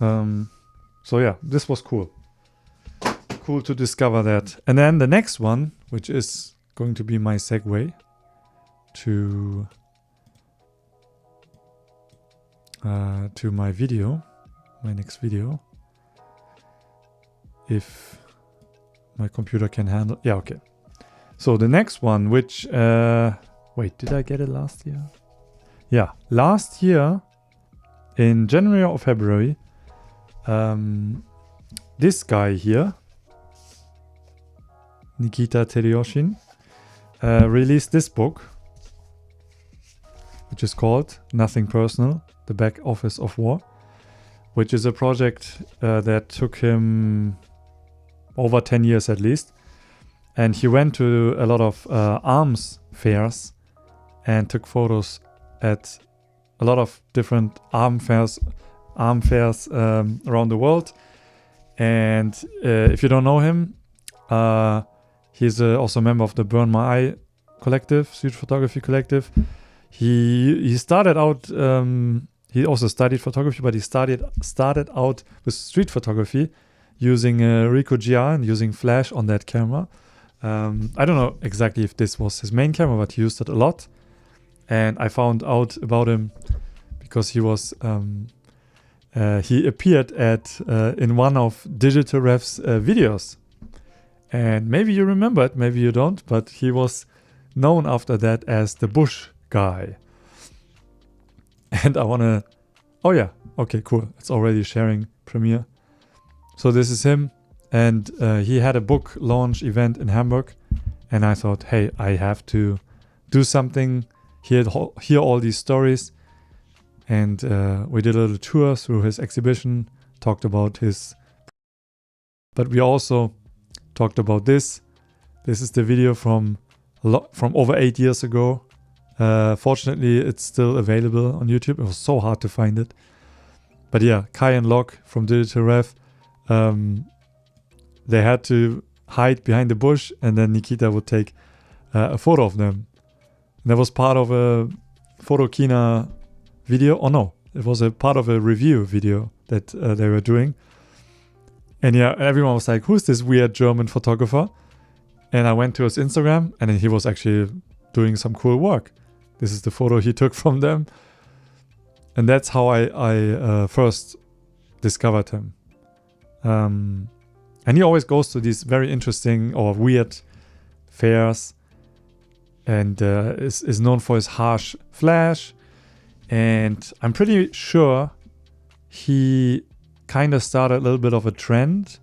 Speaker 1: So yeah, this was cool. Cool to discover that. And then the next one, which is going to be my segue to my video, my next video. If my computer can handle. Yeah, okay. So the next one, which wait, did I get it last year? Yeah, last year in January or February, this guy here, Nikita Teryoshin, released this book, which is called Nothing Personal: The Back Office of War, which is a project that took him over 10 years at least. And he went to a lot of arms fairs and took photos at a lot of different arm fairs around the world. And if you don't know him, he's also a member of the Burn My Eye collective, street photography collective. He started out, he also studied photography, but he started out with street photography using Ricoh GR and using flash on that camera. I don't know exactly if this was his main camera, but he used it a lot. And I found out about him because he was he appeared at in one of Digital Ref's videos. And maybe you remember it, maybe you don't, but he was known after that as the Bush guy. And I wanna, oh yeah, okay, cool. It's already sharing premiere. So this is him. And he had a book launch event in Hamburg, and I thought, hey, I have to do something, hear all these stories. And we did a little tour through his exhibition, talked about his, but we also talked about this. This is the video from over 8 years ago. Fortunately, it's still available on YouTube. It was so hard to find it. But yeah, Kai and Locke from Digital Ref, they had to hide behind the bush, and then Nikita would take a photo of them. And that was part of a Photokina video. Oh no, it was a part of a review video that they were doing. And yeah, everyone was like, who's this weird German photographer? And I went to his Instagram, and then he was actually doing some cool work. This is the photo he took from them. And that's how I first discovered him. And he always goes to these very interesting or weird fairs, and is known for his harsh flash. And I'm pretty sure he kind of started a little bit of a trend,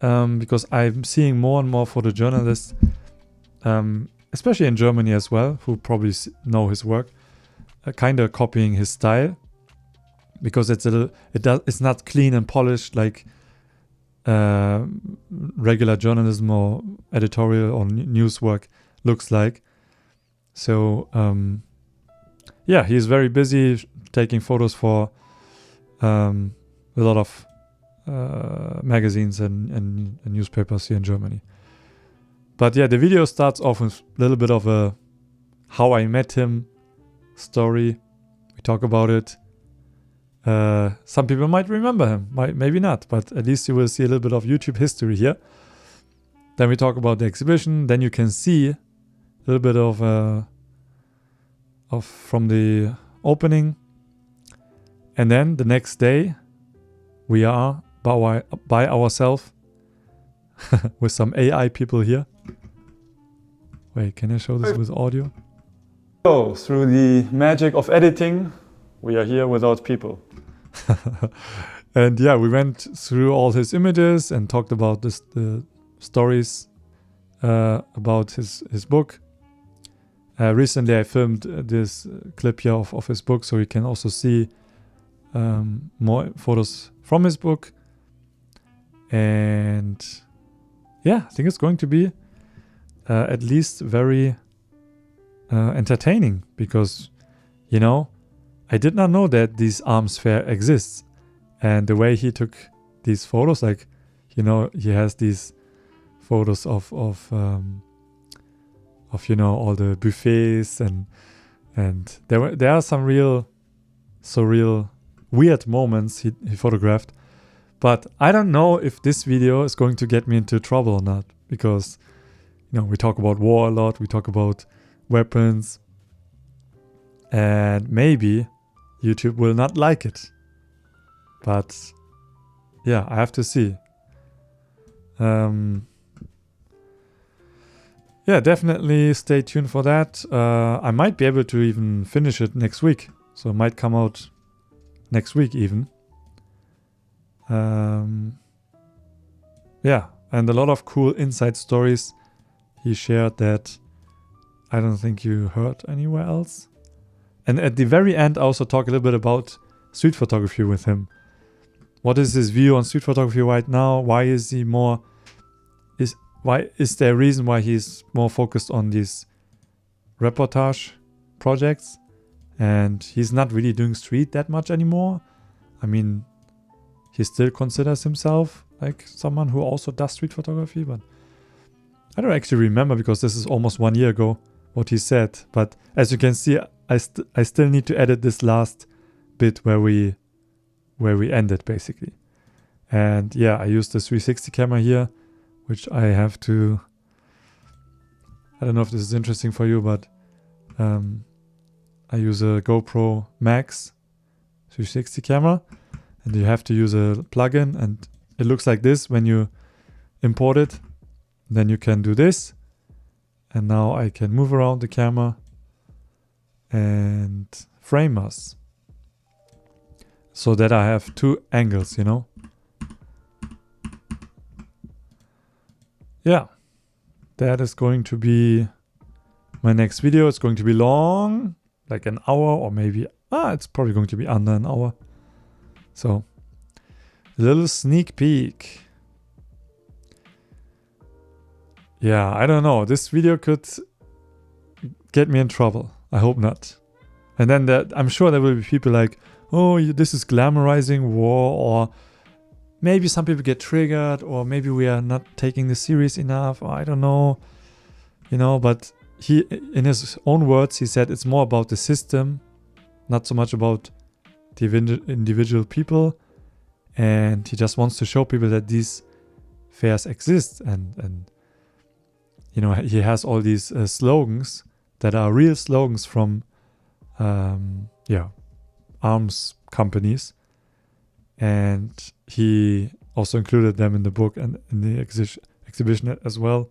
Speaker 1: because I'm seeing more and more photojournalists, especially in Germany as well, who probably know his work, kind of copying his style, because it's not clean and polished like regular journalism or editorial or news work looks like. So yeah, he's very busy taking photos for a lot of magazines and newspapers here in Germany. But yeah, the video starts off with a little bit of a how I met him story. We talk about it. Some people might remember him, maybe not, but at least you will see a little bit of YouTube history here. Then we talk about the exhibition. Then you can see a little bit of from the opening. And then the next day, we are by ourselves with some AI people here. Wait, can I show this with audio? So, through the magic of editing, we are here without people. And yeah, we went through all his images and talked about the stories about his book. Recently, I filmed this clip here of his book, so you can also see more photos from his book. And yeah, I think it's going to be at least very entertaining, because, you know, I did not know that this arms fair exists. And the way he took these photos, like, you know, he has these photos of you know, all the buffets and there are some real surreal weird moments he photographed. But I don't know if this video is going to get me into trouble or not, because, you know, we talk about war a lot, we talk about weapons, and maybe YouTube will not like it. But yeah, I have to see. Yeah, definitely stay tuned for that. I might be able to even finish it next week, so it might come out next week even. Yeah, and a lot of cool inside stories he shared that I don't think you heard anywhere else. And at the very end, I also talk a little bit about street photography with him. What is his view on street photography right now? Why is he more... Why is there a reason why he's more focused on these reportage projects? And he's not really doing street that much anymore. I mean, he still considers himself like someone who also does street photography, but I don't actually remember, because this is almost 1 year ago what he said. But as you can see, I still need to edit this last bit where we ended basically. And yeah, I used the 360 camera here, which I have to... I don't know if this is interesting for you, but I use a GoPro Max 360 camera, and you have to use a plugin, and it looks like this when you import it. Then you can do this, and now I can move around the camera and frame us so that I have two angles, you know. Yeah, that is going to be my next video. It's going to be long, like an hour, or maybe it's probably going to be under an hour. So, a little sneak peek. Yeah, I don't know. This video could get me in trouble. I hope not. And then I'm sure there will be people like, oh, this is glamorizing war, or maybe some people get triggered, or maybe we are not taking this serious enough, or I don't know. You know, but he, in his own words, he said it's more about the system, not so much about the individual people. And he just wants to show people that these fairs exist. And you know, he has all these slogans that are real slogans from, arms companies. And he also included them in the book and in the exhibition as well.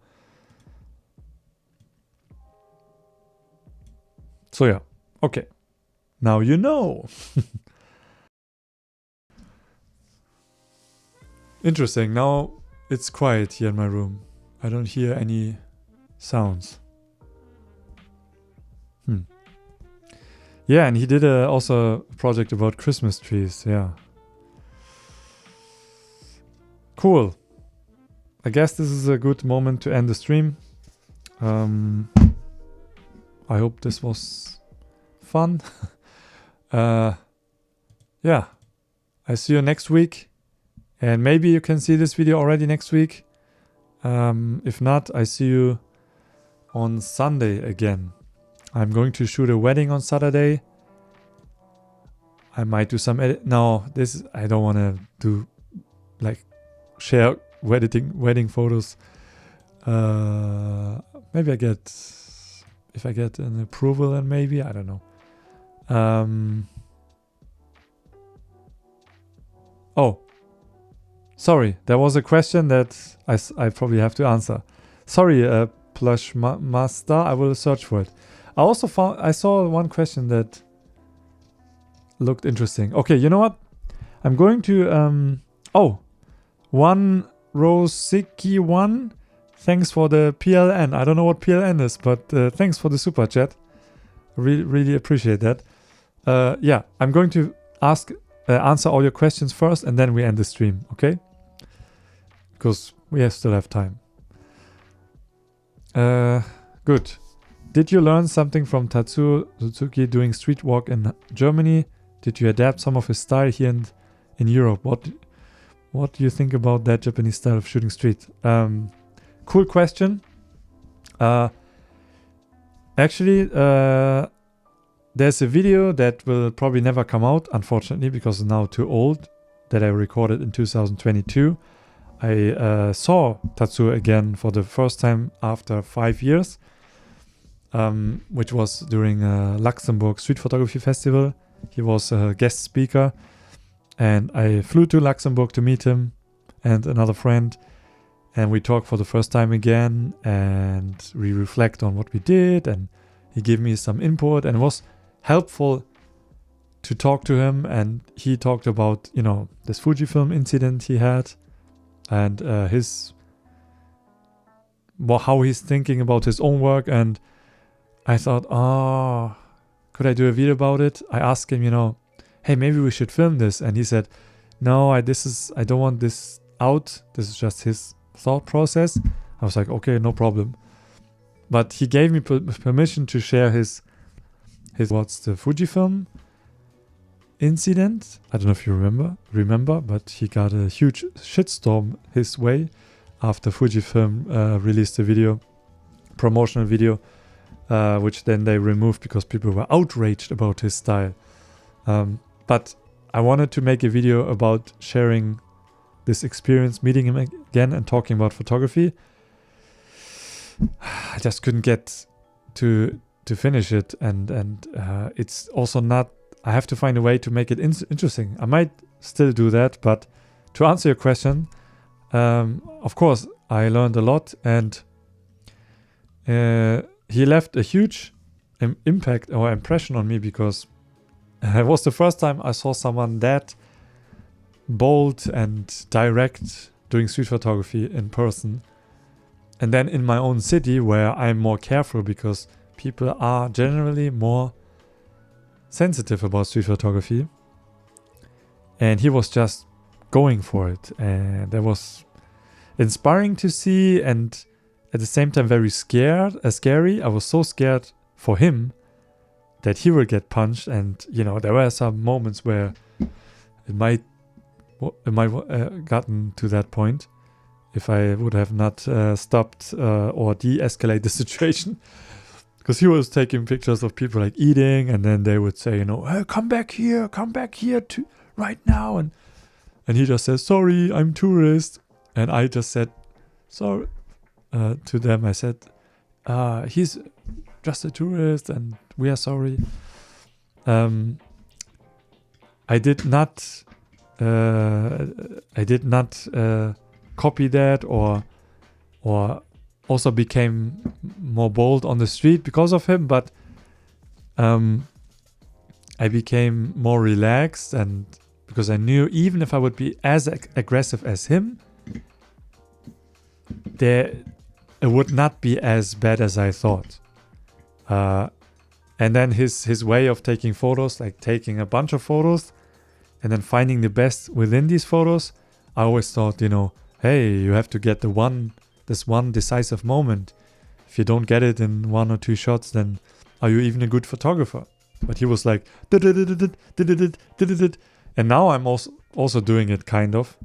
Speaker 1: So yeah, okay. Now you know. Interesting. Now it's quiet here in my room. I don't hear any sounds. Yeah, and he did also a project about Christmas trees. Yeah. Cool. I guess this is a good moment to end the stream. I hope this was fun. Yeah. I see you next week. And maybe you can see this video already next week. If not, I see you on Sunday again. I'm going to shoot a wedding on Saturday. I might do some edit. No, I don't want to do like share wedding photos. Maybe if I get an approval, then maybe, I don't know. Oh, sorry, there was a question that I probably have to answer. Sorry, Plush Master, I will search for it. I saw one question that looked interesting. Okay, you know what? I'm going to, one Rosiki1. Thanks for the PLN. I don't know what PLN is, but thanks for the super chat. Really appreciate that. Yeah, I'm going to answer all your questions first, and then we end the stream, okay? Because we still have time. Good. Did you learn something from Tatsuo Suzuki doing street walk in Germany? Did you adapt some of his style here in Europe? What do you think about that Japanese style of shooting street? Cool question. Actually, there's a video that will probably never come out, unfortunately, because it's now too old, that I recorded in 2022. I saw Tatsuo again for the first time after 5 years, which was during a Luxembourg Street Photography Festival. He was a guest speaker, and I flew to Luxembourg to meet him and another friend. And we talked for the first time again, and we reflect on what we did, and he gave me some input, and it was helpful to talk to him. And he talked about, this Fujifilm incident he had, and how he's thinking about his own work. And I thought, could I do a video about it? I asked him, hey, maybe we should film this. And he said, no, I don't want this out. This is just his thought process. I was like, okay, no problem. But he gave me permission to share his what's the Fujifilm incident. I don't know if you remember, but he got a huge shitstorm his way after Fujifilm released a promotional video, which then they removed because people were outraged about his style. But I wanted to make a video about sharing this experience, meeting him again and talking about photography. I just couldn't get to finish it, and it's also not. I have to find a way to make it interesting. I might still do that, but to answer your question, of course I learned a lot, and he left a huge impact or impression on me, because it was the first time I saw someone that bold and direct doing street photography in person, and then in my own city where I'm more careful because people are generally more sensitive about street photography, and he was just going for it, and that was inspiring to see, and at the same time very scary. I was so scared for him that he will get punched, and there were some moments where it might gotten to that point if I would have not stopped or de-escalate the situation, because he was taking pictures of people like eating, and then they would say, hey, come back here to right now, and he just says, sorry, I'm tourist, and I just said sorry to them. I said, he's just a tourist, and we are sorry. I did not copy that or also became more bold on the street because of him, but I became more relaxed, and because I knew even if I would be as aggressive as him, it would not be as bad as I thought. And then his way of taking photos, like taking a bunch of photos and then finding the best within these photos, I always thought, hey, you have to get this one decisive moment. If you don't get it in 1 or 2 shots, then are you even a good photographer? But he was like, and now I'm also doing it kind of.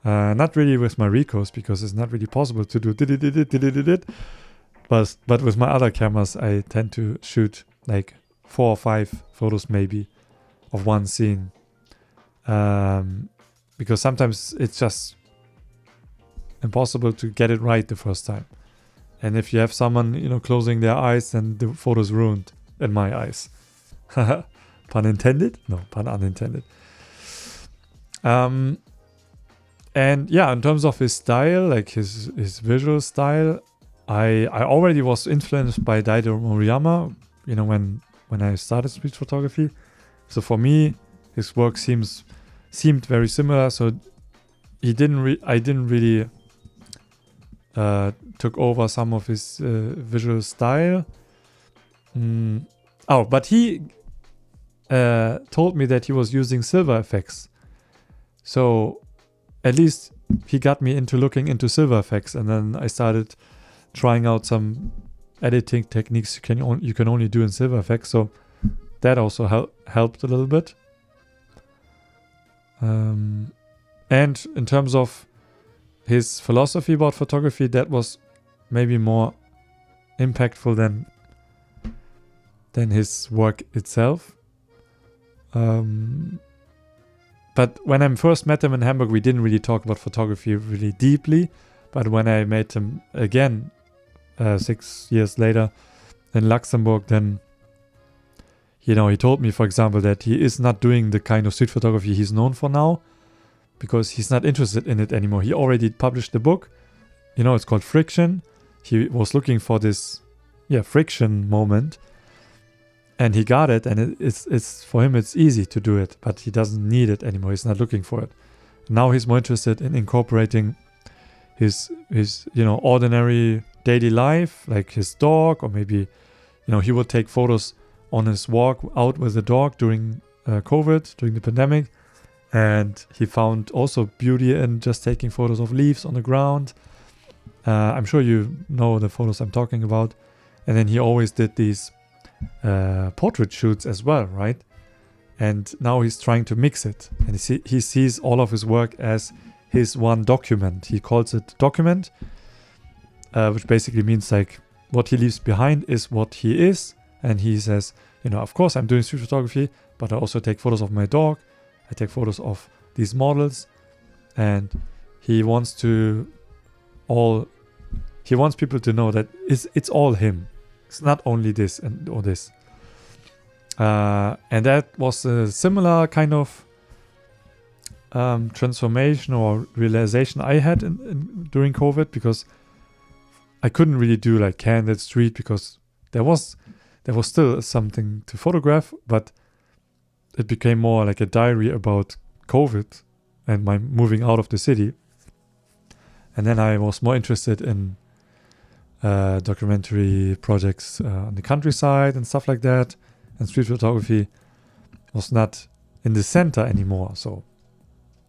Speaker 1: Not really with my Ricos, because it's not really possible to do it. But with my other cameras, I tend to shoot like 4 or 5 photos maybe of one scene. Because sometimes it's just impossible to get it right the first time. And if you have someone, closing their eyes, then the photo's ruined in my eyes. Pun intended? No, pun unintended. And yeah, in terms of his style, like his visual style, I already was influenced by Daido Moriyama, when I started street photography. So for me, his work seemed very similar. So I didn't really took over some of his visual style. But he told me that he was using silver effects. So at least he got me into looking into silver effects, and then I started trying out some editing techniques you can only do in silver effects. So that also helped a little bit. And in terms of his philosophy about photography, that was maybe more impactful than his work itself. But when I first met him in Hamburg, we didn't really talk about photography really deeply. But when I met him again 6 years later in Luxembourg, then he told me, for example, that he is not doing the kind of street photography he's known for now, because he's not interested in it anymore. He already published the book. It's called Friction. He was looking for this, friction moment. And he got it, and it's for him, it's easy to do it, but he doesn't need it anymore. He's not looking for it. Now he's more interested in incorporating his ordinary daily life, like his dog, or maybe, he would take photos on his walk out with the dog during COVID, during the pandemic. And he found also beauty in just taking photos of leaves on the ground. I'm sure you know the photos I'm talking about. And then he always did these portrait shoots as well, right? And now he's trying to mix it, and he sees all of his work as his one document. He calls it document, which basically means like what he leaves behind is what he is. And he says, of course I'm doing street photography, but I also take photos of my dog, I take photos of these models, and he wants people to know that it's all him. It's not only this or this. And that was a similar kind of transformation or realization I had during COVID, because I couldn't really do like candid street, because there was still something to photograph, but it became more like a diary about COVID and my moving out of the city. And then I was more interested in documentary projects on the countryside and stuff like that, and street photography was not in the center anymore. So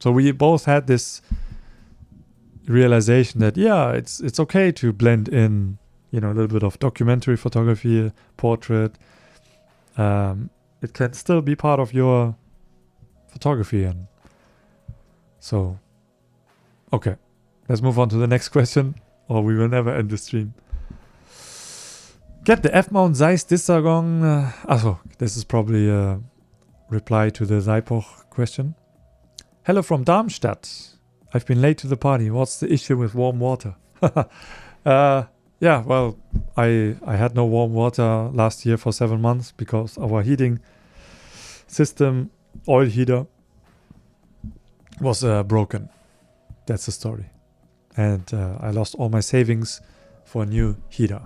Speaker 1: we both had this realization that it's okay to blend in a little bit of documentary photography, portrait. It can still be part of your photography. And so okay, let's move on to the next question, or we will never end the stream. Get the F-mount Zeiss Dissagon. This is probably a reply to the Zeipoch question. Hello from Darmstadt. I've been late to the party. What's the issue with warm water? Well, I had no warm water last year for 7 months because our heating system, oil heater, was broken. That's the story. And I lost all my savings for a new heater.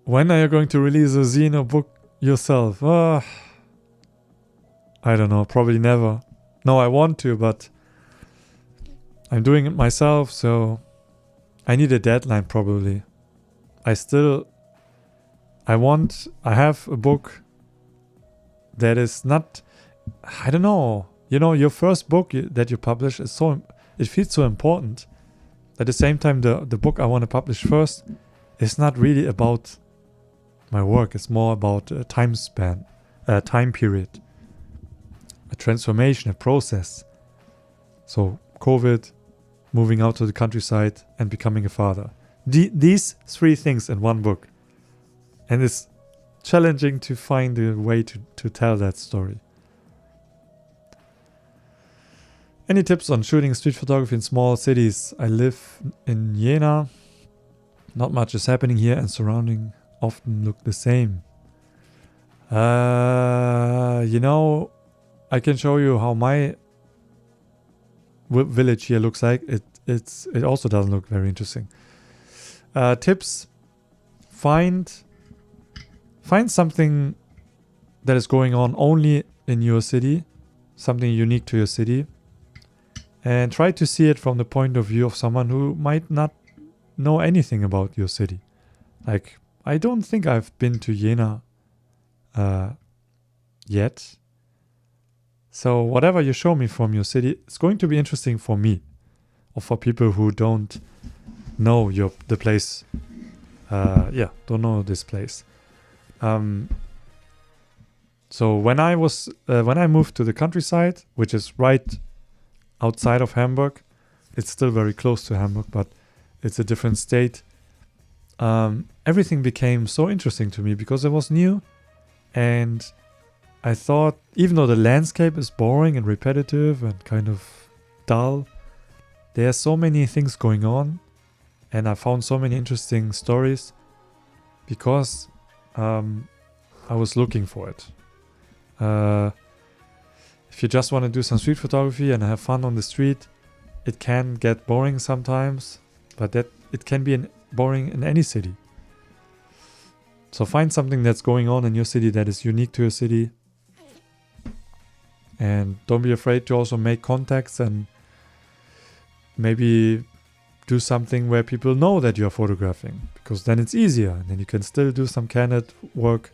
Speaker 1: When are you going to release a zine or book yourself? I don't know, probably never. No, I want to, but I'm doing it myself, so I need a deadline probably. I have a book that is not, I don't know, your first book that you publish is it feels so important. At the same time, the book I want to publish first is not really about my work. It's more about time span. time period, a transformation, a process. So COVID, moving out to the countryside, and becoming a father. These 3 things in one book. And it's challenging to find a way to tell that story. Any tips on shooting street photography in small cities? I live in Jena. Not much is happening here, and surrounding often look the same. I can show you how my village here looks like. It also doesn't look very interesting. Tips: find something that is going on only in your city, something unique to your city, and try to see it from the point of view of someone who might not know anything about your city. Like, I don't think I've been to Jena yet. So whatever you show me from your city, it's going to be interesting for me, or for people who don't know the place. Don't know this place. So when I moved to the countryside, which is right outside of Hamburg, it's still very close to Hamburg, but it's a different state. Everything became so interesting to me because it was new, and I thought, even though the landscape is boring and repetitive and kind of dull, there are so many things going on, and I found so many interesting stories because I was looking for it. If you just want to do some street photography and have fun on the street, it can get boring sometimes, but it can be boring in any city. So find something that's going on in your city that is unique to your city. And don't be afraid to also make contacts and maybe do something where people know that you're photographing, because then it's easier. And then you can still do some candid work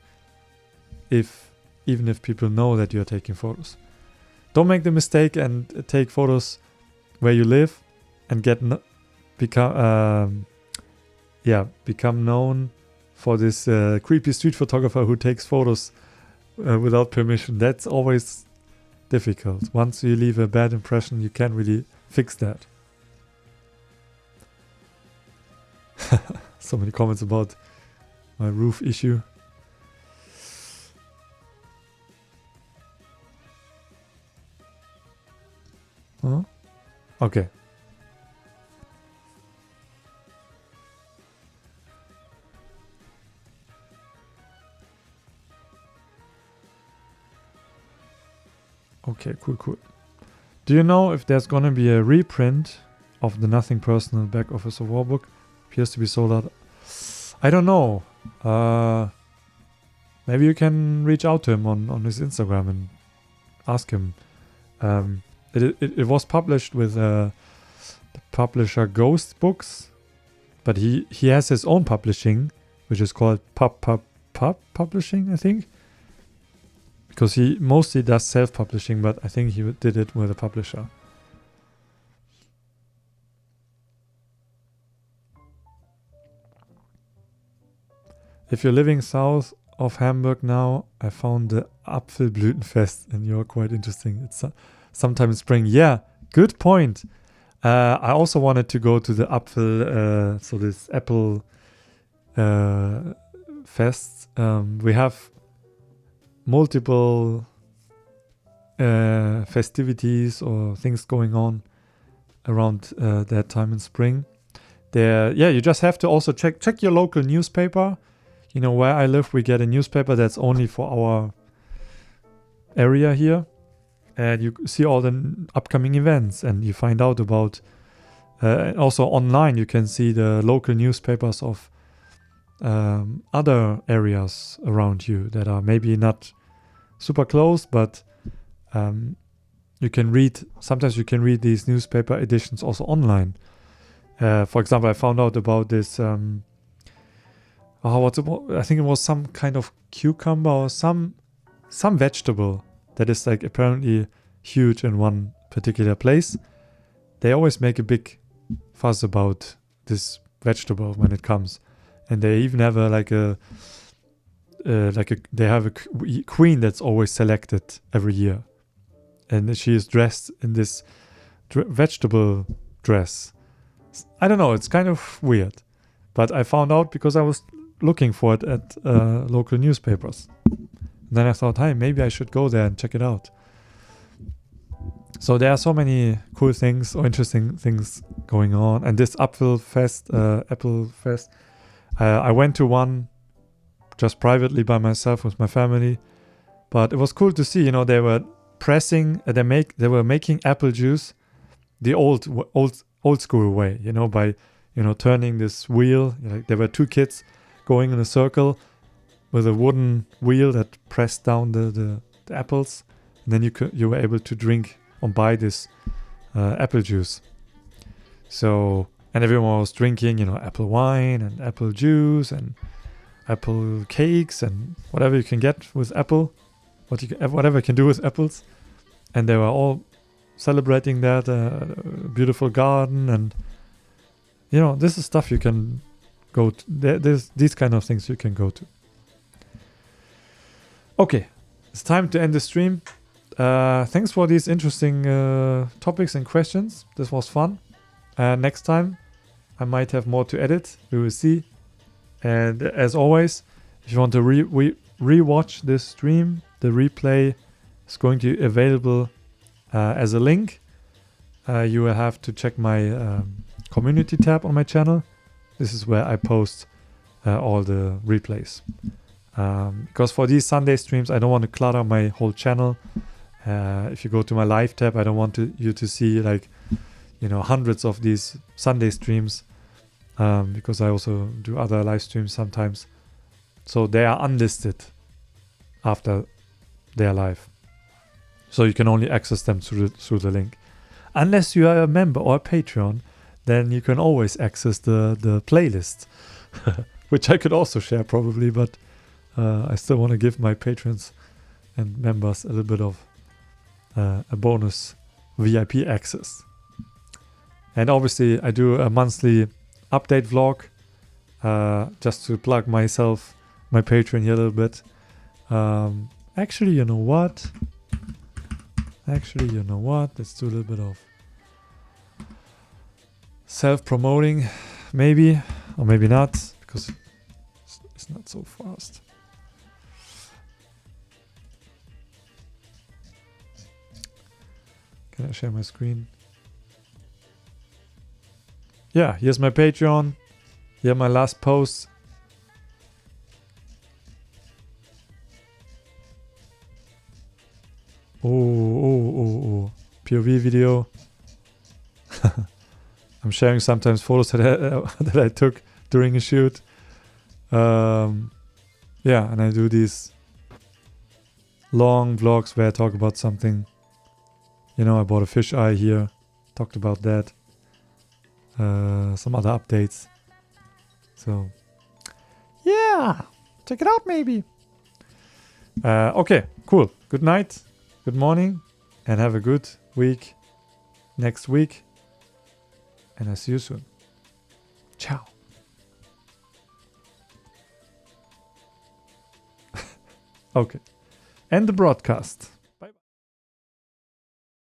Speaker 1: even if people know that you're taking photos. Don't make the mistake and take photos where you live and become known for this creepy street photographer who takes photos without permission. That's always difficult. Once you leave a bad impression, you can't really fix that. So many comments about my roof issue. Huh? Okay. Okay, cool. Do you know if there's gonna be a reprint of the Nothing Personal Back Office of War book? Appears to be sold out. I don't know. Maybe you can reach out to him on his Instagram and ask him. It was published with the publisher Ghost Books, but he has his own publishing, which is called Pub Publishing, I think. Because he mostly does self-publishing, but I think he did it with a publisher. If you're living south of Hamburg now, I found the Apfelblütenfest in York quite interesting. It's sometime in spring. Yeah, good point. I also wanted to go to the Apfel, so this apple fest. We have multiple festivities or things going on around that time in spring. You just have to also check your local newspaper. You know, where I live, we get a newspaper that's only for our area here. And you see all the upcoming events, and you find out about... also online, you can see the local newspapers of other areas around you that are maybe not super close, but you can read... Sometimes you can read these newspaper editions also online. For example, I found out about this... what's it? I think it was some kind of cucumber or some vegetable that is like apparently huge in one particular place. They always make a big fuss about this vegetable when it comes, and they even have a they have a queen that's always selected every year, and she is dressed in this vegetable dress. I don't know, it's kind of weird, but I found out because I was looking for it at local newspapers. And then I thought, hey, maybe I should go there and check it out. So there are so many cool things or interesting things going on. And this Apple Fest, I went to one just privately by myself with my family, but it was cool to see. They were pressing, they were making apple juice the old school way. By turning this wheel. There were two kids going in a circle with a wooden wheel that pressed down the apples, and then you were able to drink or buy this apple juice. So, and everyone was drinking, apple wine and apple juice and apple cakes and whatever you can get with apple, whatever you can do with apples. And they were all celebrating that beautiful garden, and this is stuff you can go to. There's these kind of things you can go to. Okay, it's time to end the stream. Thanks for these interesting topics and questions. This was fun. Next time I might have more to edit. We will see. And as always, if you want to re-watch this stream, the replay is going to be available as a link. You will have to check my community tab on my channel. This is where I post all the replays. Because for these Sunday streams, I don't want to clutter my whole channel. If you go to my live tab, I don't want you to see hundreds of these Sunday streams, because I also do other live streams sometimes. So they are unlisted after they are live. So you can only access them through the link. Unless you are a member or a Patreon, then you can always access the playlist, which I could also share probably, but I still want to give my patrons and members a little bit of a bonus VIP access. And obviously I do a monthly update vlog, just to plug my Patreon here a little bit. Actually, you know what? Let's do a little bit of self-promoting, maybe, or maybe not, because it's not so fast. Can I share my screen? Yeah, here's my Patreon. Here are my last posts. Oh. POV video. I'm sharing sometimes photos that I took during a shoot. Yeah, and I do these long vlogs where I talk about something. I bought a fish eye here. Talked about that. Some other updates. So, yeah, check it out maybe. Okay, cool. Good night, good morning, and have a good week next week. And I'll see you soon. Ciao. Okay. End the broadcast.